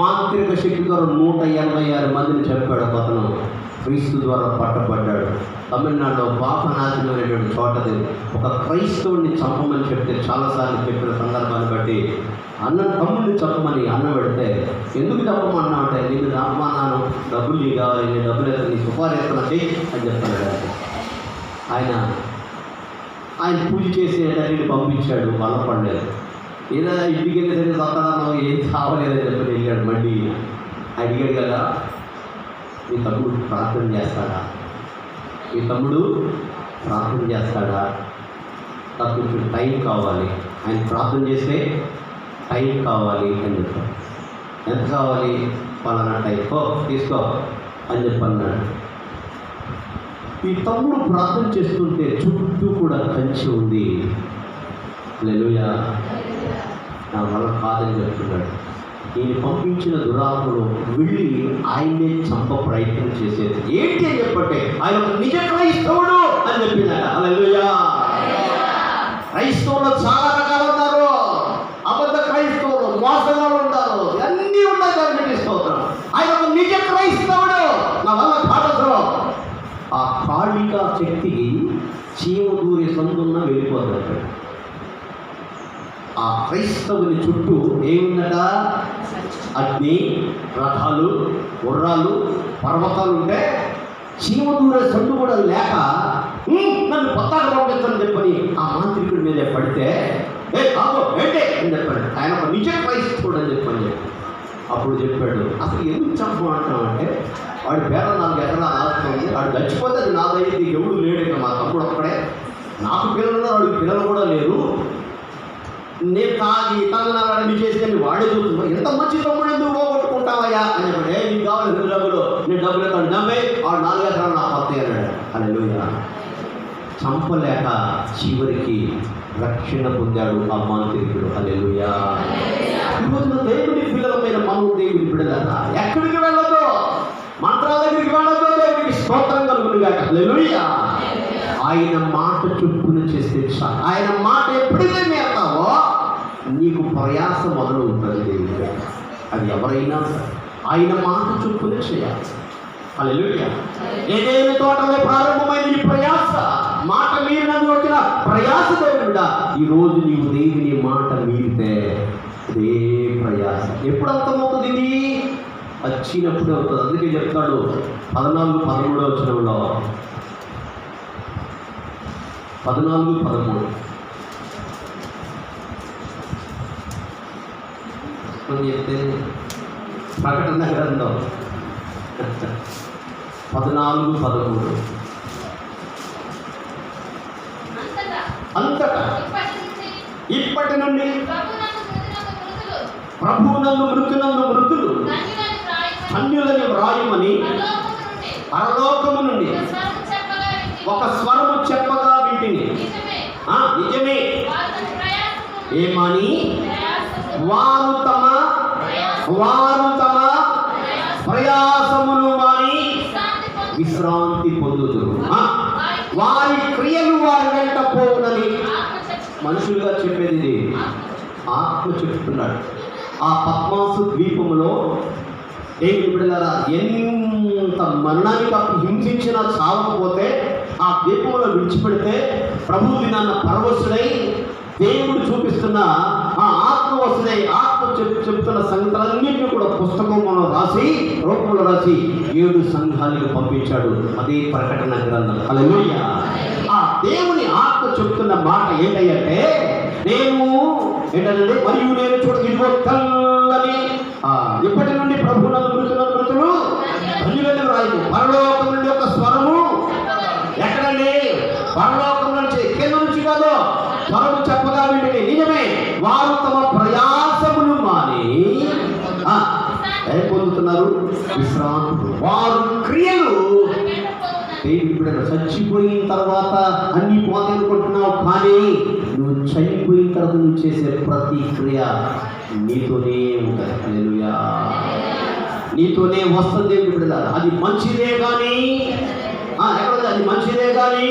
మాంత్రిక శక్తి ద్వారా 186 మందిని చంపాడు. అతను క్రీస్తు ద్వారా పట్టబడ్డాడు. తమిళనాడులో పాపనాశనం అనేటువంటి చోటది ఒక క్రైస్తవుడిని చంపమని చెప్తే చాలాసార్లు చెప్పిన సందర్భాన్ని బట్టి తమ్ముడిని చంపమని అన్న పెడితే ఎందుకు చంపమన్నా అంటే నేను అమ్మానాను డబ్బులు కావాలి, నేను డబ్బులు వేస్తాను, నీ సుపారేస్తున్నా చెయ్యి అని చెప్తాడు. ఆయన పూజ చేసేటప్పుడు పంపించాడు. బలపడలేదు. ఏదో ఇంటికి వెళ్ళి సరే సత్తానో ఏం కావలేదని చెప్పి వెళ్ళాడు. మళ్ళీ అడిగాడు కదా, మీ తమ్ముడు ప్రార్థన చేస్తాడా, మీ తమ్ముడు ప్రార్థన చేస్తాడా, నాకు కొంచెం టైం కావాలి, ఆయన ప్రార్థన చేస్తే టైం కావాలి అని చెప్పాడు. ఎంత కావాలి? పలానా టైం తీసుకో అని చెప్పన్నాడు. ఈ తమ్ముడు ప్రార్థన చేస్తుంటే చుట్టూ కూడా కంచి ఉంది. హల్లెలూయా. నా వల్ల కాదని చెప్తున్నాడు. ఈయన పంపించిన దురాత్మలు వెళ్ళి ఆయన్నే చంప ప్రయత్నం చేసేది. ఏంటి అని చెప్పంటే ఆయన ఒక నిజ క్రైస్తవుడు అని చెప్పిందట. హల్లెలూయా. క్రైస్తవులు చాలా రకాలు ఉన్నారు. అబద్ధ క్రైస్తవులు, మోసగాళ్ళు ఉంటారు, అన్నీ ఉన్నాయి. దానికి స్తోత్రం. ఆయన ఒక నిజ క్రైస్తవుడు. నా వల్ల కాదు. ఆ కాళిక శక్తికి చీమ దూరి సందున్న వెళ్ళిపోతాడు. ఆ క్రైస్తవుని చుట్టూ ఏముందట? అగ్ని, రథాలు, గుర్రాలు, పర్వతాలు ఉంటే చీమ దూరే సందు కూడా లేక నన్ను కొత్తగా పంపిస్తానని చెప్పని ఆ మాంత్రికుడి మీద పడితే ఏంటే అని చెప్పాడు. ఆయన ఒక నిజ క్రైస్తవుడు అని చెప్పని అప్పుడు చెప్పాడు. అసలు ఎందుకు చంపమంటామంటే వాడి పేద 4 ఎకరాలు ఆస్తుంది, వాడు చచ్చిపోతే అది నాదైతే ఎవడు లేడు. మా తమ్ముడు ఒక్కడే, నాకు పిల్లలు ఉన్నారు, వాడికి పిల్లలు కూడా లేరు. నేను తాగినాలని చేసి వాడే చూస్తున్నావు. ఎంత మంచి తమ్ముడు ఎందుకు పోగొట్టుకుంటావయ్యా అని చెప్పాడు. నీకు కావాలి డబ్బులు, నేను డబ్బులు ఎత్తాను, డబ్బే వాడు 4 ఎకరాలు నాకు వస్తాయి అన్నాడు. హల్లెలూయా. చంపలేక చివరికి రక్షణ పొందాడు ఆ మాంత్రికుడు. హల్లెలూయా. ఈరోజున దేవుని పిల్లలమైన మనం దేవుని బిడ్డలన్నా ఎక్కడికి వెళ్ళదు, మంత్రాల దగ్గరికి వెళ్ళదు. దేవునికి స్తోత్రం కలుగునుగాక. హల్లెలూయా. ఆయన మాట చొప్పున చేస్తే చాలు. ఆయన మాట ఎప్పుడైతే మేస్తావో నీకు ప్రయాస మొదలవుతుంది. దేవుడు అది ఎవరైనా ఆయన మాట చొప్పున చేయాలి. హల్లెలూయా. ఏదైనా తోటలో ప్రారంభమైన ఈ ప్రయాస, మాట మీరినందు వచ్చిన ప్రయాస దేవుడా, ఈరోజు నీవు దేవుని మాట మీరితే అదే ప్రయాస. ఎప్పుడు అర్థమవుతుంది? ఇది వచ్చినప్పుడే అవుతుంది. అందుకే చెప్తాడు 14-13 వచనంలో, 14-13 చెప్తే ప్రకటన గ్రంథం 14-13 అంతటా ఇప్పటి నుండి ప్రభువునందు మృతులు ధన్యులని వ్రాయమని పరలోకము నుండి ఒక స్వరము చెప్పగా వింటిని. నిజమే. ఏమని? వారు తమ ప్రయాసమును మాని విశ్రాంతి పొందుదురు. వారి క్రియలు వారి వెంట పోవునని మనుషులుగా చెప్పేది ఆత్మ చెప్తున్నాడు. ఆ పద్మాసు ద్వీపములో దేవుని బిడ్డలారా, ఎంత మరణాన్ని తప్ప హింసించినా చావకపోతే ఆ ద్వీపంలో విడిచిపెడితే ప్రభు దినాన్న పరవశుడై దేవుడు చూపిస్తున్న ఆ ఆత్మ వస్తుడై ఆత్మ చెప్తున్న సంగతులన్నింటినీ కూడా పుస్తకంలో రూపంలో రాసి 7 సంఘాలకు పంపించాడు. అదే ప్రకటన గ్రంథం. హల్లెలూయా. ఆ దేవుని ఆత్మ చెప్తున్న మాట ఏంటంటే, ఏంటంటే మరియు నేను ఇదిగో తెల్లని ఇప్పటి నుండి ప్రభువునందు మృతులు ధన్యులని వ్రాయము. పరలోకం నుండి ఒక స్వరము. ఎక్కడండి? పరలోకం నుంచి, కింద నుంచి కాదు. స్వరము చెప్పగా వింటిని. నిజమే. వారు తమ ప్రయాసమును మాని ఏం పొందుతున్నారు? విశ్రాంతి. వారు క్రియలు దేవుని బిడ్డ చచ్చిపోయిన తర్వాత అన్ని పోతే అనుకుంటున్నావు, కానీ నువ్వు చనిపోయిన తర్వాత నువ్వు చేసే ప్రతి క్రియ నీతోనే ఉంటుంది. హల్లెలూయా. నీతోనే వస్తుంది దేవుని బిడ్డ. అది మంచిదే కానీ ఎక్కడ అది మంచిదే కానీ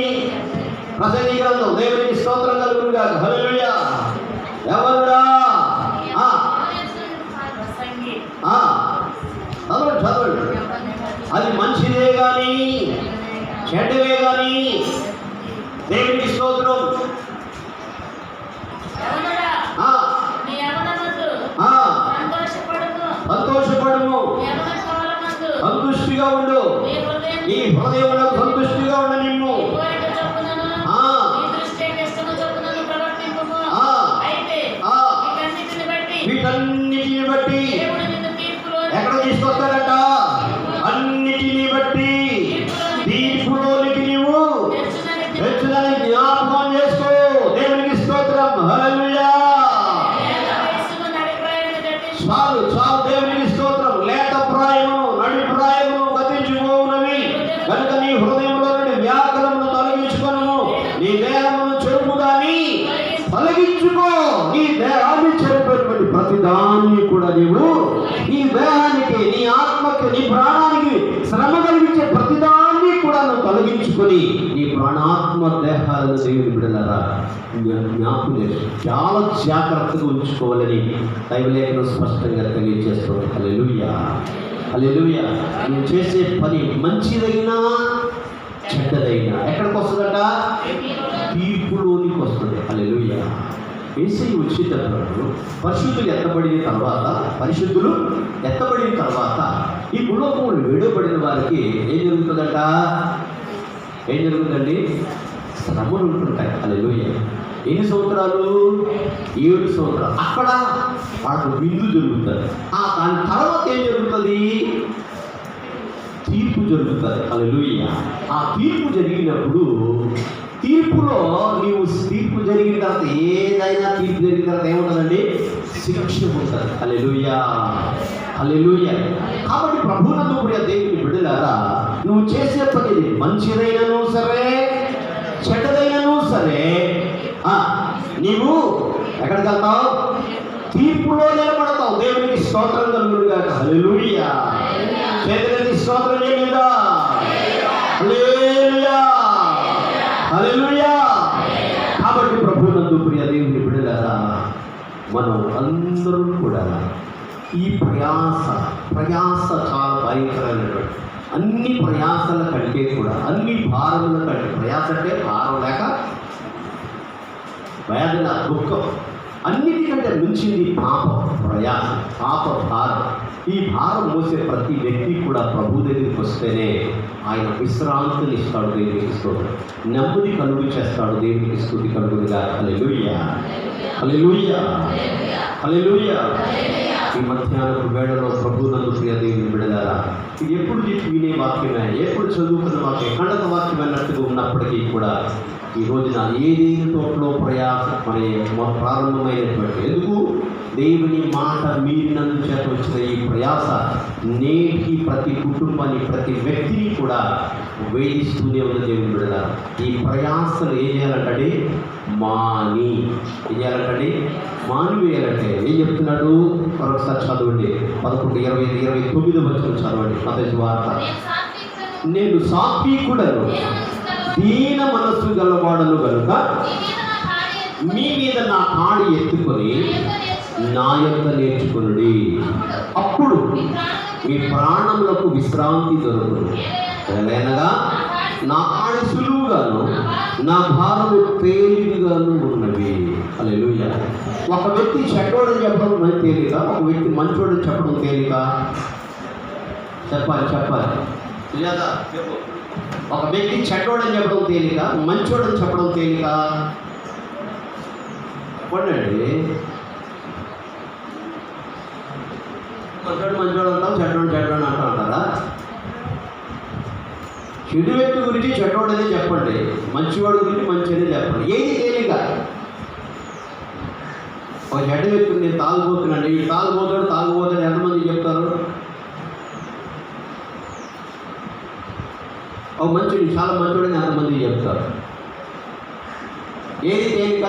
ప్రసంగి గ్రంథం దేవునికి స్తోత్రం కలుగునుగాక. హల్లెలూయా. ఎవరుడా? చదవండి. అది మంచిదే కానీ చెడ్డవే కానీ దేవునికి స్తోత్రం. సంతోషపడము, సంతుష్టిగా ఉండు. నీ హృదయంలో సంతుష్టిగా ఉండ నిన్ను. వీటన్నిటిని బట్టి ఎక్కడ తీసుకొస్తారట? అన్నిటిని బట్టి తీర్పులోనికి నీవు తెచ్చుదని జ్ఞాపకం చేసుకో. దేవునికి స్తోత్రం. హల్లెలూయా. చాలు దేవునికి స్తోత్రం. లేత ప్రాయము నడి ప్రాయము గతించిపోవునవి కనుక నీ హృదయంలో నుండి వ్యాకులమును తొలగించుకొనుము. నీ దేహమును చెరుపుదాన్ని తొలగించుకో. నీ దేహాన్ని చెరిపేటువంటి ప్రతిదాన్ని కూడా నీవు నీ దేహానికి, నీ ఆత్మకి, నీ ప్రాణానికి శ్రమ కలిగించే ప్రతిదాన్ని కూడా నువ్వు తొలగించుకొని నీ ప్రాణాత్మ దేహాలను దేవుని బిడ్డలారా జ్ఞాపకం చేసి చాలా జాగ్రత్తగా ఉంచుకోవాలని దైవలేఖనం స్పష్టంగా తెలియజేస్తుంది. హల్లెలూయా. హల్లెలూయా. నువ్వు చేసే పని మంచిదైనా చెడ్డదైనా ఎక్కడికి వస్తుందట? తీర్పులోనికి వస్తుంది. హల్లెలూయా. యేసయ్య వచ్చేటప్పుడు పరిశుద్ధులు ఎత్తబడిన తర్వాత ఈ భూలోకములు విడవబడిన వారికి ఏం జరుగుతుందండి? శ్రమలు ఉంటుంటాయి. హల్లెలూయా. ఎన్ని సంవత్సరాలు? 7 సంవత్సరాలు. అక్కడ వాళ్ళకు విందు జరుగుతుంది. దాని తర్వాత ఏం జరుగుతుంది? తీర్పు జరుగుతుంది. హల్లెలూయా. ఆ తీర్పు జరిగినప్పుడు తీర్పులో తీర్పు జరిగిన తర్వాత తీర్పు జరిగిన తర్వాత ఏముంటుందండి? శిక్ష ఉంటుంది. హల్లెలూయా. హల్లెలూయా. కాబట్టి ప్రభువునందు ప్రియ దేవుని బిడ్డలారా, నువ్వు చేసే పని మంచిదైనను సరే చెడ్డదైనను సరే నీవు ఎక్కడికి వెళ్తావు? తీర్పులో నిలబడతావు. దేవునికి స్తోత్రం కలుగునుగాక. హల్లెలూయా. చేతులెత్తి స్తోత్రం చేయలేదా? హల్లెలూయా. హల్లెలూయా. కాబట్టి ప్రభువునందు ప్రియ దేవుని బిడ్డలారా, మనం అందరూ కూడా ఈ ప్రయాస చాలా భయంకరమైనటువంటి అన్ని ప్రయాసల కంటే కూడా అన్ని భారముల కంటే, ప్రయాస అంటే భారం లేక వేదన దుఃఖం అన్నిటికంటే మించింది పాపం, ప్రయాసం, పాప భారం. ఈ భారం మోసే ప్రతి వ్యక్తి కూడా ప్రభు దగ్గరికి వస్తేనే ఆయన విశ్రాంతిని ఇస్తాడు. దేవునికి స్తోత్రం. నెమ్మది కలుగు చేస్తాడు. దేవునికి స్తుతి కలుగునిగా. హల్లెలూయా, హల్లెలూయా, హల్లెలూయా. ఈ మధ్యాహ్నపు వేళలో ప్రభు నందు ప్రియ దేవుని బిడ్డలారా, ఇది ఎప్పుడు వినే వాక్యమే, ఎప్పుడు చదువుకున్న వాక్యం, ఖండక వాక్యం అన్నట్టుగా ఉన్నప్పటికీ కూడా ఈ రోజున ఏదేని తోటలో ప్రయాసం అనే ప్రారంభమైనటువంటి ఎందుకు దేవుని మాట మీరినందుచేత వచ్చిన ఈ ప్రయాస నేటి ప్రతి కుటుంబాన్ని, ప్రతి వ్యక్తిని కూడా వేధిస్తూనే ఉన్న దేవుని బిడ్డలారా. ఈ ప్రయాసలు ఏం చేయాలంటే ఏం చేయాలంటే మానివేయాలంటే ఏం చెప్తున్నాడు? మరొకసారి చదవండి. 11:29 వచనం చదవండి. మత్తయి వార్త. నేను సాత్వికుడను, దీన మనస్సు గలవాడను గనుక మీ మీద నా కాడి ఎత్తుకొని నా యొక్క నేర్చుకునుడి, అప్పుడు మీ ప్రాణములకు విశ్రాంతి దొరుకును. ఎలాగనగా నా కాడి సులువుగాను నా భారము తేలికగాను ఉన్నవి. హల్లెలూయా. ఒక వ్యక్తి చెడ్డోడని చెప్పడం తేలిక, ఒక వ్యక్తి మంచోడని చెప్పడం తేలిక. చెప్పాలి లేదా చెప్పు. ఒక వ్యక్తి చెడ్డోడని చెప్పడం తేలిక, మంచోడని చెప్పడం తేలిక. చెప్పండి. మంచోడు అంటాం, చెడ్డోడు అంటూ అంటారా? చెడు వ్యక్తి గురించి చెడ్డోడనే చెప్పండి, మంచివాడి గురించి మంచిదే చెప్పండి. ఏది తేలిక? ఒక చెడ్డ వ్యక్తి నేను తాగుబోతున్నాను, ఈ తాగుబోతాడు ఎంతమంది చెప్తారు? ఒక మంచుడు చాలా మంచోడని ఎంతమంది చెప్తారు? ఏది తేలిక?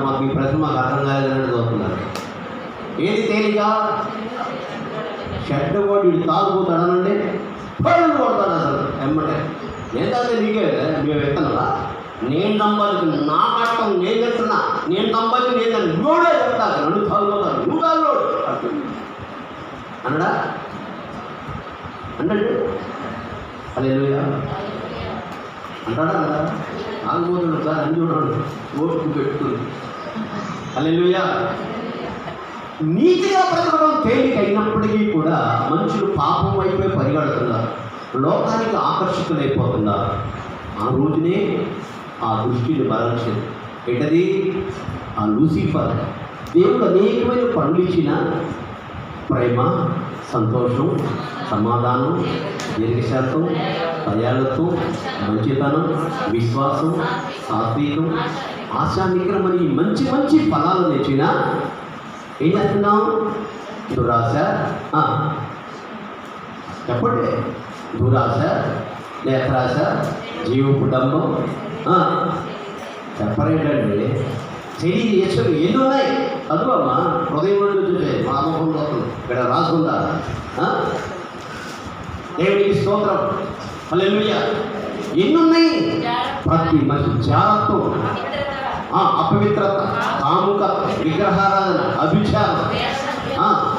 మాకు ఈ ప్రశ్న మాకు అర్థం కాలేదని చదువుతున్నారు. ఏది తేలిక? చెడ్డవాడు వీడు తాగుపోతాడనండి, పళ్ళు కొడతాడు అసలు ఎమ్మటే. ఏంటంటే నీకే మేము ఎత్తనలా, నేను సంపాదించిన నా కష్టం నేను చెప్తున్నా, నేను సంపాదించిన ఏంటంటే నువ్వుడే చెప్తాను, నన్ను తాగుపోతాను, నువ్వు తాగులోడు అన్నడా అంటే హల్లెలూయా అంటాడా కదా? తాగుపోతాడు సార్ అని చూడండి, ఓటు పెట్టుకుని. హల్లెలూయా. నీతిగా బ్రతకడం తేలిక అయినప్పటికీ కూడా మనుషులు పాపం వైపే పరిగెడుతున్నారు, లోకానికి ఆకర్షితులైపోతున్నారు. ఆ రోజునే ఆ దృష్టిని మరల్చింది. ఏంటది? ఆ లూసిఫర్. దేవుడు అనేకమైన పనులు ఇచ్చిన ప్రేమ, సంతోషం, సమాధానం, దీర్ఘశాంతం, దయాళత్వం, మంచితనం, విశ్వాసం, సాత్వికం, ఆశా నిగ్రహం అని మంచి మంచి ఫలాలను ఇచ్చిన ఏం చేస్తున్నాం? దురాశ. చెప్పండి. దురాశ, నేత్రాశ, జీవపు డంబం, చెప్పరేంటండి? శరీర యశలు ఎన్ని ఉన్నాయి? చదువమ్మా, హృదయం నుండి చూసే మా అమ్మకం లోపల ఇక్కడ రాసుకుందా? దేవునికి స్తోత్రం. హల్లెలూయా. ఎన్ని ఉన్నాయి? ప్రతి మనిషి జాగ్రత్త, అపవిత్రత, కాముకత, విగ్రహారాధన, అభిచారం,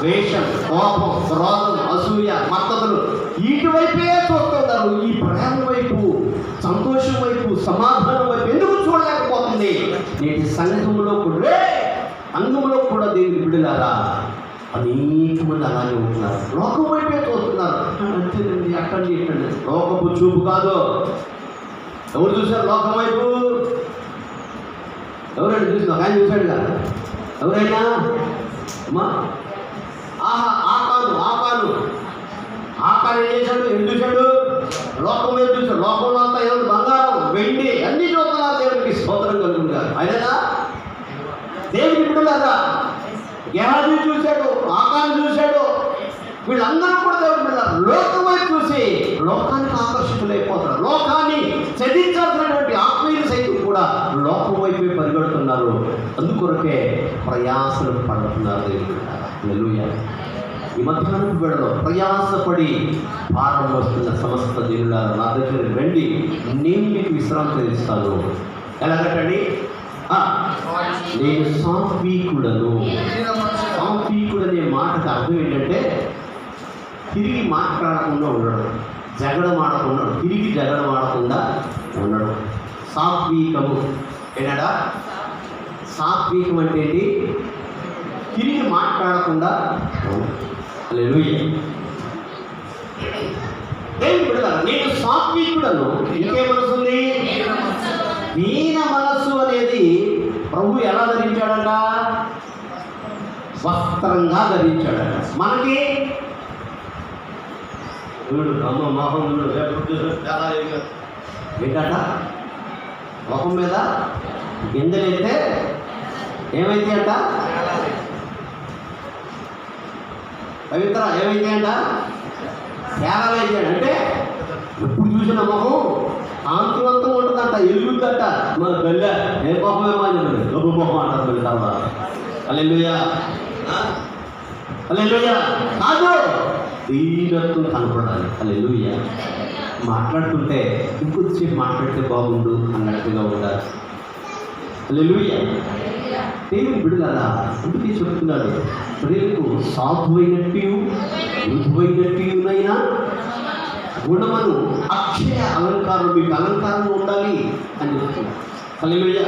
ద్వేషం, కోపం, క్రోధం, అసూయ, మత్తతులు, వీటి వైపే చూస్తున్నారు. ఈ ప్రేమ వైపు, సంతోషం వైపు, సమాధానం వైపు ఎందుకు చూడలేకపోతుంది? నేటి సంఘంలో కూడా దేవుని బిడ్డలారా అనేక మంది అలాగే ఉంటున్నారు. లోకం వైపే చూస్తున్నారు. అంతేనండి, అక్కడి ఇట్టండి. లోకపు చూపు కాదు. ఎవరు చూశారు లోకం వైపు? ఎవరైనా చూసిన? ఒక ఆయన చూశాడు కదా. ఎవరైనా అమ్మా ఆకాను ఏం చేశాడు? ఎందుకు చూశాడు? లోకం వైపు చూశాడు. లోకంలో అంతా ఏదో బంగారం, వెండి అన్నీ చూస్తున్నారు. దేవునికి స్తోత్రం కలుగుతారు. అయినా దేవుని బిడ్డలారా గెహాజీ చూశాడు, ఆకాను చూశాడు, వీళ్ళందరూ కూడా దేవుని బిడ్డలారా లోకం వైపు చూసి లోకానికి ఆకర్షితులైపోతారు. లోకాన్ని చదించాల్సినటువంటి ఆత్మీయులు సైతం కూడా లోకం వైపే పరిగెడుతున్నారు. అందుకొరకే ప్రయాసలు పడుతున్నారు దేవుని బిడ్డలారా. హల్లెలూయా. ఈ మధ్యాహ్నం వేళలో ప్రయాసపడి భారం వస్తున్న సమస్త దేవులారా నా దగ్గర రండి, నేను మీకు విశ్రాంతి ఇస్తాను. ఎలాగంటండి? నేను సాత్వికుడను. సాత్వికుడనే మాటకు అర్థం ఏంటంటే తిరిగి మాట్లాడకుండా ఉండడం, తిరిగి జగడం ఆడకుండా ఉండడం. సాత్వికము ఏంటా సాత్వికం అంటే ఏంటి? తిరిగి మాట్లాడకుండా. హల్లెలూయా. నేను సాత్వికుడను. ఇంకే మనసు ఉంది? దీన మనస్సు అనేది ప్రభు ఎలా ధరించాడట? వస్త్రంగా ధరించాడట. మనకి ఏంటట? ముఖం మీద గింజలైతే ఏమైతే అంట? పవిత్ర ఏమైతే అంట? తేడాలైతే అంటే ఎప్పుడు చూసిన మొహం కాంతివంతం ఉంటుందంట, ఎలుగుద్దంట. మన గల్లె ఏ మొహమే మాది గొప్ప మొహం అంటారు తర్వాత. హల్లెలూయా. హల్లెలూయా. కాదు, దీనత్వం కనపడాలి. హల్లెలూయా. మాట్లాడుతుంటే ఇంకొద్దిసేపు మాట్లాడితే బాగుండు అన్నట్టుగా ఉండాలి. హల్లెలూయా. దేవుని బిడ్డలారా, అందుకే చెప్తున్నాడు, ప్రేమకు సాధువైనట్టు మృదువైనట్టునైనా గుణమును అక్షయ అలంకారం, మీకు అలంకారంగా ఉండాలి అని చెప్తున్నాడు. హల్లెలూయా.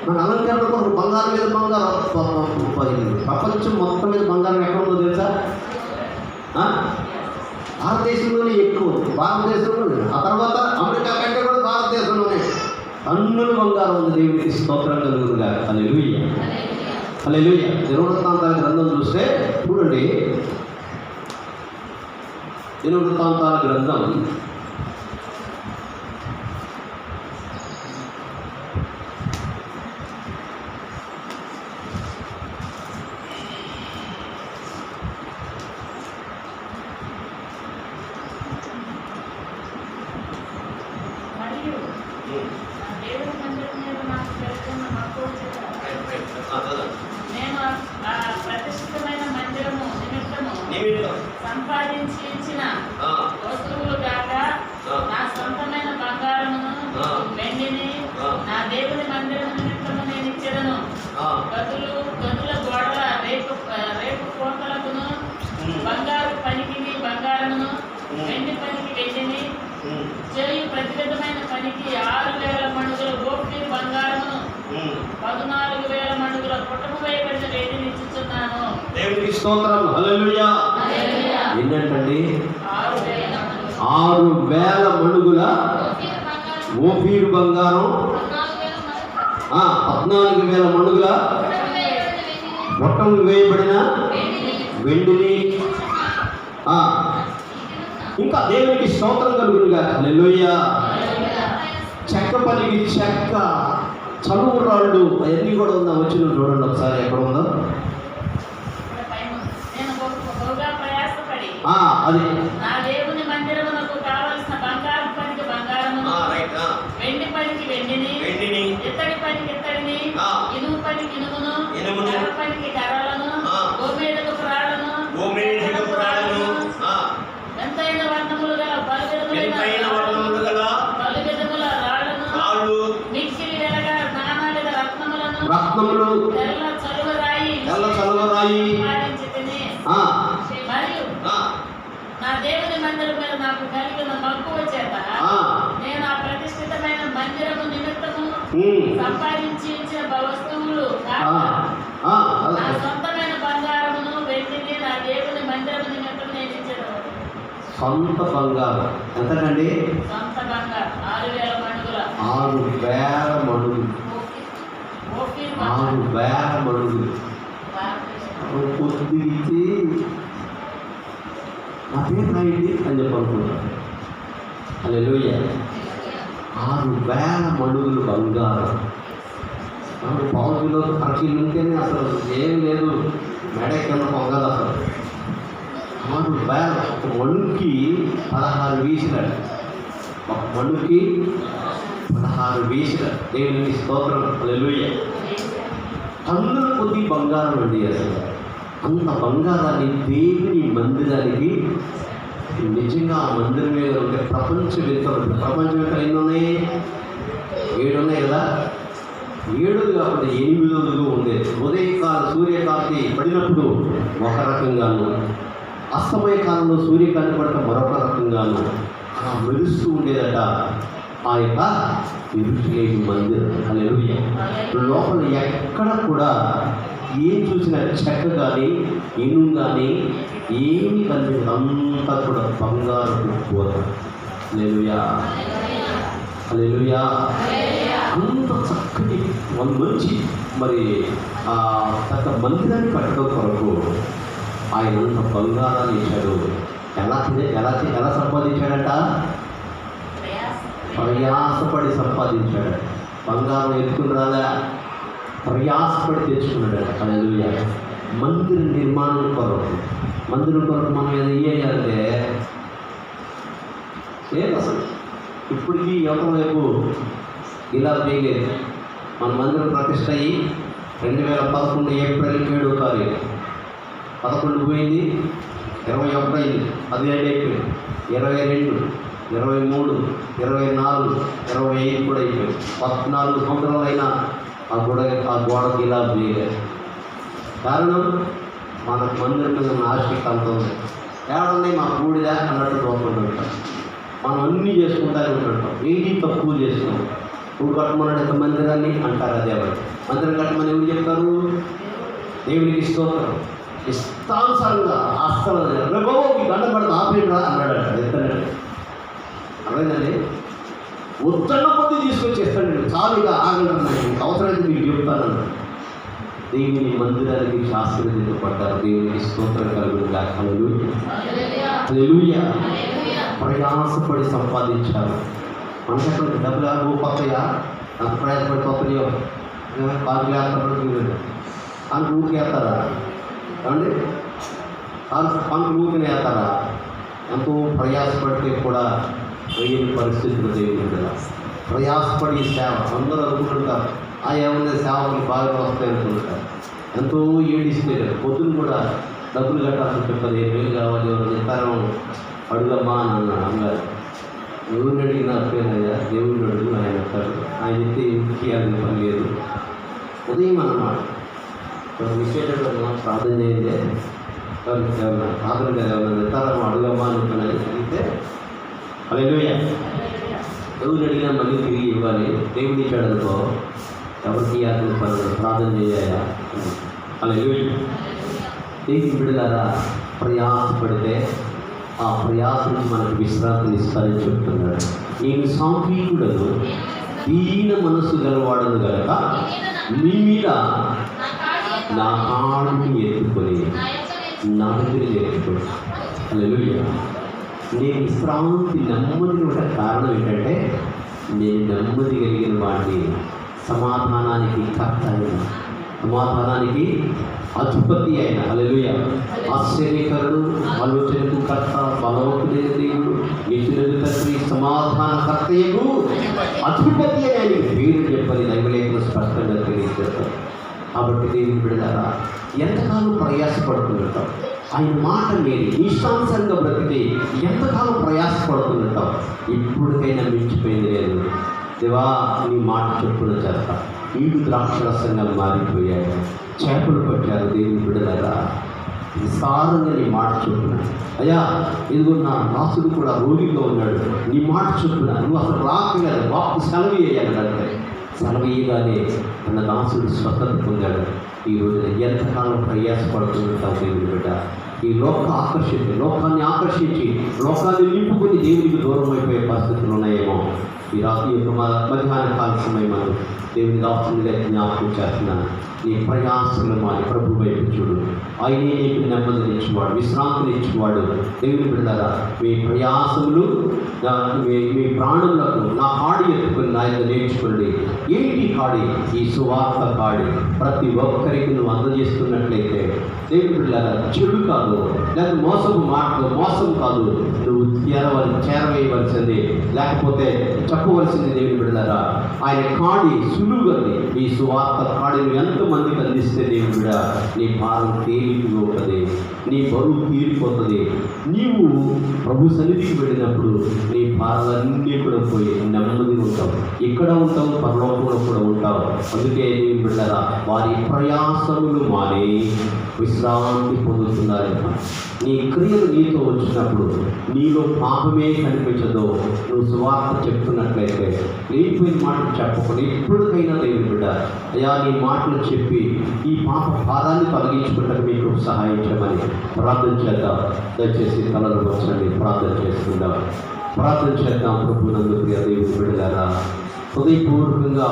మన అలంకరణ కొరకు బంగారం మీద బంగారం. ప్రపంచం మొత్తం మీద బంగారం ఎక్కడ ఉందో తెలుసా? భారతదేశంలోనే ఎక్కువ. భారతదేశంలోనే, ఆ తర్వాత అమెరికా కంటే కూడా భారతదేశంలోనే అన్నులు బంగారం ఉంది. దేవునికి స్తోత్రం కలుగునుగా. హల్లెలూయా. హల్లెలూయా. దినవృత్తాంతాల గ్రంథం చూస్తే చూడండి, దినవృత్తాంతాల గ్రంథం 14,000 మణుగుల పుటము వేయబడిన వెండిని ఇచ్చుచున్నాను. దేవునికి స్తోత్రం. హల్లెలూయా. ఏంటండి? 6,000 మణుగుల ఓఫీరు బంగారం, 14,000 మణుగుల పుటము వేయబడిన వెండిని. ఇంకా దేవునికి స్తోత్రం కలుగునుగా. హల్లెలూయా. చెక్క పనికి చెక్క, చదువు రాళ్ళు, అవన్నీ కూడా ఉందా? వచ్చిన చూడండి ఒకసారి, ఎక్కడ ఉందో అది. నా దేవుని మందిరమునకు కావలసిన బంగారు పనికి బంగారమును, వెండి పనికి వెండిని, ఇత్తడి పనికి ఇత్తడిని, ఇనుము పనికి ఇనుమును, కర్ర పనికి కర్రలను, గోమేదకపు రాళ్లను, ఎంతైన వర్ణములు గల పలు విధముల రాళ్లను, మిక్కిలి వెలగా నానావిధ రత్నములను, తెల్ల చలువరాయి మరియు నా దేవుని మందిరం మీద నాకు కలిగిన మక్కువ చేత నేను ఆ ప్రతిష్ఠితమైన మందిరము నిమిత్తము సంపాదించి ఇచ్చిన వస్తువులు నా సొంతమైన బంగారమును వెండిని నా దేవుని మందిరము నిమిత్తము నేను ఇచ్చాను. సొంత బంగారం ఎంతకండి? సొంత బంగారం 6,000 మణుగుల. 6,000 మణుగులు. 6,000 మణుగులు. కొద్ది ఇచ్చి అదే రాయండి అని చెప్పనుకున్నాను. హల్లెలూయా. 6,000 మణుగులు బంగారం. పావుకిలో అరకిలో ఉంటేనే అసలు ఏం లేదు, మెడ కింద పొంగదు అసలు. 6,000. ఒక మణుకి 16 వీసులు. ఒక మణుకి 16 వీసులు. దేవునికి స్తోత్రం. హల్లెలూయా. అందులో కొద్ది బంగారం అండి. అసలు అంత బంగారాన్ని దేవుని మందిరానికి నిజంగా ఆ మందిరం మీద ఉంటే ప్రపంచవేత్తలు ఎన్ని ఉన్నాయి? 7 ఉన్నాయి కదా. 7 కాకుండా 8 ఉంది. ఉదయకాల సూర్యకాంతి పడినప్పుడు ఒక రకంగాను, అస్తమయ కాలంలో సూర్యకాంతి పడటం మరొక రకంగాను అలా మెరుస్తూ ఉండేదట. ఆ యొక్క యెరూషలేము మందిరం. హల్లెలూయా. లోపల ఎక్కడ కూడా ఏం చూసినా చెక్క కానీ ఇనుము కానీ ఏమి కనిపించదు, అంతా కూడా బంగారపు పూత. హల్లెలూయా, హల్లెలూయా. అంత చక్కటి మంచి మరి ఆ చక్క మందిరాన్ని కట్టడం కొరకు ఆయన అంత బంగారాన్ని ఇచ్చాడు. ఎలా సంపాదించాడట? ప్రయాసపడి సంపాదించాడు. బంగారం ఎత్తుకుని రాలే, ప్రయాసపడి తెచ్చుకున్నాడు. హల్లెలూయా. మందిర నిర్మాణం కొరకు, మందిరం కొరకు మనం ఏం చేయాలంటే లేదు అసలు ఇప్పటికీ యువత వైపు ఇలా వేయలేదు. మన మందిరం ప్రతిష్ట అయ్యి 2011 ఏప్రిల్ 7వ తారీఖు 11 పోయింది, 21 అయింది, 17 అయిపోయింది, 22, 23, 24, 25 కూడా అయిపోయింది. 14 సంవత్సరాలు అయినా ఆ గోడకి ఇలా వేయలేదు. కారణం మన మందిరం మీద ఉన్న ఆసక్తి అంత ఉంది. ఏడన్నాయి మా కూడిదా అన్నట్టు తోకుంటుంటాం. మనం అన్నీ చేసుకుంటానే ఉంటుంటాం, ఏది తక్కువ చేస్తున్నాం. ఇప్పుడు కట్టమన్నాడు యొక్క మందిరాన్ని అంటారు. అదే మందిరం కట్టమని ఎవరు చెప్తారు? దేవునికి స్తోత్రం. ఇష్టానుసారంగా అస్సలు దండపడదు ఆపేయరా అన్నాడు. ఎత్తానండి అర్థమైందండి. ఉత్తన్న కొద్ది తీసుకొచ్చేస్తాను, చాలుగా ఆగండి, అవసరమైతే మీకు చెప్తానన్నాడు. దేవుని మందిరానికి శాస్త్రపడ్డారు. దేవునికి స్తోత్రం కలుగుగా. హల్లెలూయా. ప్రయాసపడి సంపాదించారు. మనకు డబ్బులు పోతాయా? నాకు ప్రయాసపడి పోతాయో? కాలు వేస్తాడు కాను ఊరికి వేస్తారా? ఏమండి, కాను ఊరికనే వేస్తారా? ఎంతో ప్రయాసపడితే కూడా వేయని పరిస్థితులు దేవుని కదా. ప్రయాసపడి సేవ అందరూ అనుకుంటుంటారు, ఆ ఏమన్నా సేవలు బాగా వస్తాయి అనుకుంటారు. ఎంతో ఏడిస్తే పొద్దున కూడా డబ్బులు కట్టాల్సి చెప్పదు. 7,000 కావాలి, ఎవరు ఇస్తారం అడుగమ్మా అని అన్నాడు అన్నారు. ఎవరిని అడిగినా పేరయ్యా, దేవుడిని అడుగు, ఆయన వస్తాడు. ఆయన అయితే ఇంటికి అది పని లేదు. ఉదయం అన్నమాట విషయంలో ప్రార్థన చేయండి, ప్రార్థన ఎవరైనా ఇస్తారమ్మా అడుగమ్మా అనుకున్నది అడిగితే హల్లెలూయా. ఎవరు అడిగినా మళ్ళీ తిరిగి ఇవ్వాలి. దేవుడు ఇచ్చాడు అనుకో, ఎవరికి ప్రార్థన చేయాలా? హల్లెలూయా. దేవుని బిడ్డలారా, ప్రయాసపడితే ఆ ప్రయాస నుంచి మనకు విశ్రాంతిని ఇస్తారని చెప్తున్నాడు. నేను సాంఘికుడను, దీన మనస్సు గలవాడను గలక మీ మీద నా కాడుని ఎత్తుకొని నా దగ్గర ఎత్తుకొని. హల్లెలూయా. నేను విశ్రాంతి నెమ్మది ఉండటం కారణం ఏంటంటే నేను నెమ్మది కలిగిన వాడిని, సమాధానానికి కర్త అయిన, సమాధానానికి అధిపతి అయిన. హల్లెలూయా. ఆశ్చర్యకరుడు, ఆలోచనకు కర్త, బలవంతుడైన దేవుడు, నిత్యులకు తండ్రి, సమాధాన కర్తయ్యకు అధిపతి అని ఆయన పేరు చెప్పని దైవలేఖన స్పష్టంగా తెలియజేస్తారు. కాబట్టి దేవుని బిడ్డలారా, ఎంతకాలం ప్రయాసపడుతుంటాం? ఆయన మాట మీది ఇష్టానుసారంగా బ్రతికి ఎంతకాలం ప్రయాసపడుతుంటాం? ఇప్పటికైనా మించిపోయింది లేదు. దేవా, నీ మాట చెప్పున చేస్తా. ఈడు ద్రాక్షరసంగా మారిపోయాడు, చేపలు పట్టారు. దేవుని బిడ్డలారా, విస్తారంగా నీ మాట చెప్పున అయ్యా, ఇదిగో నా దాసుడు కూడా రోగిగా ఉన్నాడు, నీ మాట చెప్పున నువ్వు అసలు రాకలేదు, బాపు సెలవు వేయాలంటే సెలవు ఇయ్యగానే అన్న దాసుడు స్వస్థత పొందాడు. ఈ రోజున ఎంతకాలం ప్రయాసపడుతుంటావు దేవుని బిడ్డ? ఈ లోకాన్ని ఆకర్షించి లోకాన్ని నింపుకొని దేవునికి దూరం అయిపోయే పరిస్థితులు ఉన్నాయేమో. ఈ రాత్రి యొక్క మధ్యాహ్న కాల సమయం మనం దేవుని దాసునిగా జ్ఞాపకం చేస్తున్నాను. నీ ప్రయాసంలో మా ప్రభు వైపు చూడు. ఆయనే నీకు నెమ్మదినిచ్చేవాడు, విశ్రాంతినిచ్చేవాడు. దేవుని బిడ్డలారా, మీ ప్రయాసములు మీ ప్రాణములకు నా కాడి ఎత్తుకొని నా యొక్క నేర్చుకోండి. ఏంటి కాడి? ఈ సువార్త కాడి. ప్రతి ఒక్కరికి నువ్వు అందజేస్తున్నట్లయితే దేవుని బిడ్డలారా, చెడు కాదు, లేక మోసం కాదు, నువ్వు చేరవేయవలసింది, లేకపోతే చెప్పవలసింది. దేవుని బిడ్డలారా, ఆయన కాడి సులువుగంది. ఈ సువార్త కాడిని ఎంతమందికి అందిస్తే దేవుని బిడ్డ, నీ భారం తేలిపోతుంది, నీ బరువు తీరిపోతుంది. నీవు ప్రభు సన్నిధికి వెళ్ళినప్పుడు నీ భారాలన్నీ కూడా పోయి నెమ్మది ఉంటాం, ఇక్కడ ఉంటాం, పరలోకంలో కూడా ఉంటాం. అందుకే నీవు బిడ్డరా వారి ప్రయాసములు మాని విశ్రాంతి పొందుతున్నారు. నీ క్రియలు నీతో వచ్చినప్పుడు నీలో పాపమే కనిపించదో, నువ్వు సువార్త చెప్తున్నట్లయితే లేనిపోయిన మాటలు చెప్పకుండా ఇప్పటికైనా దేవుని బిడ్డ అయ్యా నీ మాటలు చెప్పి ఈ పాప భారాన్ని తొలగించుకుంటే మీకు సహాయం చేయమని ప్రార్థన చేద్దాం. దయచేసి తలలో వచ్చండి, ప్రార్థన చేసుకుందాం. ప్రార్థన చేద్దాం. ప్రభునందు ప్రియ దేవుని బిడ్డలారా హృదయపూర్వకంగా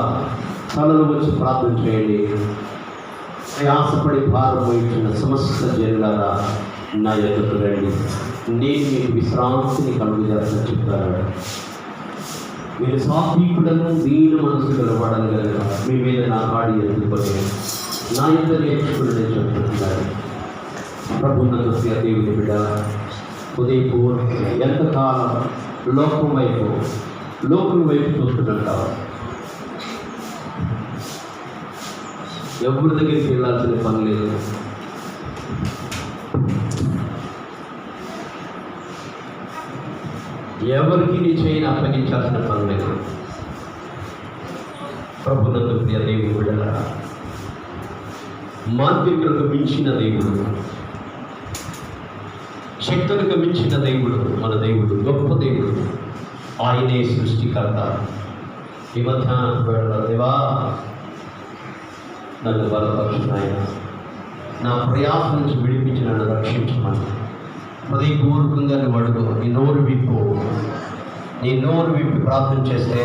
తలలో వచ్చి ప్రార్థన చేయండి. ప్రయాసపడి భారం వహించిన సమస్త జనులారా నా యొద్దకు రండి, నేను మీకు విశ్రాంతిని కలుగజేస్తానని చెప్తాను. మీరు సాత్వికులను దీన మనసు గలవాడగలరు, మీ మీద నా కాడి ఎత్తుకొని నా యొక్క నేర్చుకుని చెప్తున్నాడు. ప్రభునందు ప్రియ దేవుని బిడ్డ హృదయపూర్వకంగా ఎంతకాలం లోకం వైపు చూస్తుంటావు. ఎవరి దగ్గరికి వెళ్ళాల్సిన పని లేదు. ఎవరికి నీ చేయని అప్పగించాల్సిన పని లేదు. ప్రభునందు ప్రియ దేవుని బిడ్డలారా మాంత్రికులకు మించిన దేవుడు, శక్తులకు మించిన దేవుడు మన దేవుడు, గొప్ప దేవుడు. ఆయనే సృష్టికర్త. ఈ మధ్యాహ్నం వేళ దేవా నన్ను బలపరుచున్నాయన, నా ప్రయాస నుంచి విడిపించి నన్ను రక్షించమని హృదయపూర్వకంగా నువ్వు అడుగు. నీ నోరు విప్పి ప్రార్థన చేస్తే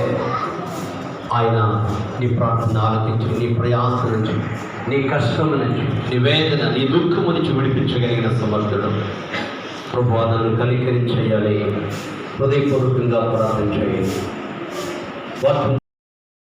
ఆయన నీ ప్రార్థన ఆలకించి నీ ప్రయాస నుంచి, నీ కష్టం నుంచి, నీ వేదన, నీ దుఃఖము నుంచి విడిపించగలిగిన సమర్థుడు. ప్రభువా నన్ను కనికరించేయాలి. హృదయపూర్వకంగా ప్రార్థన చేయాలి.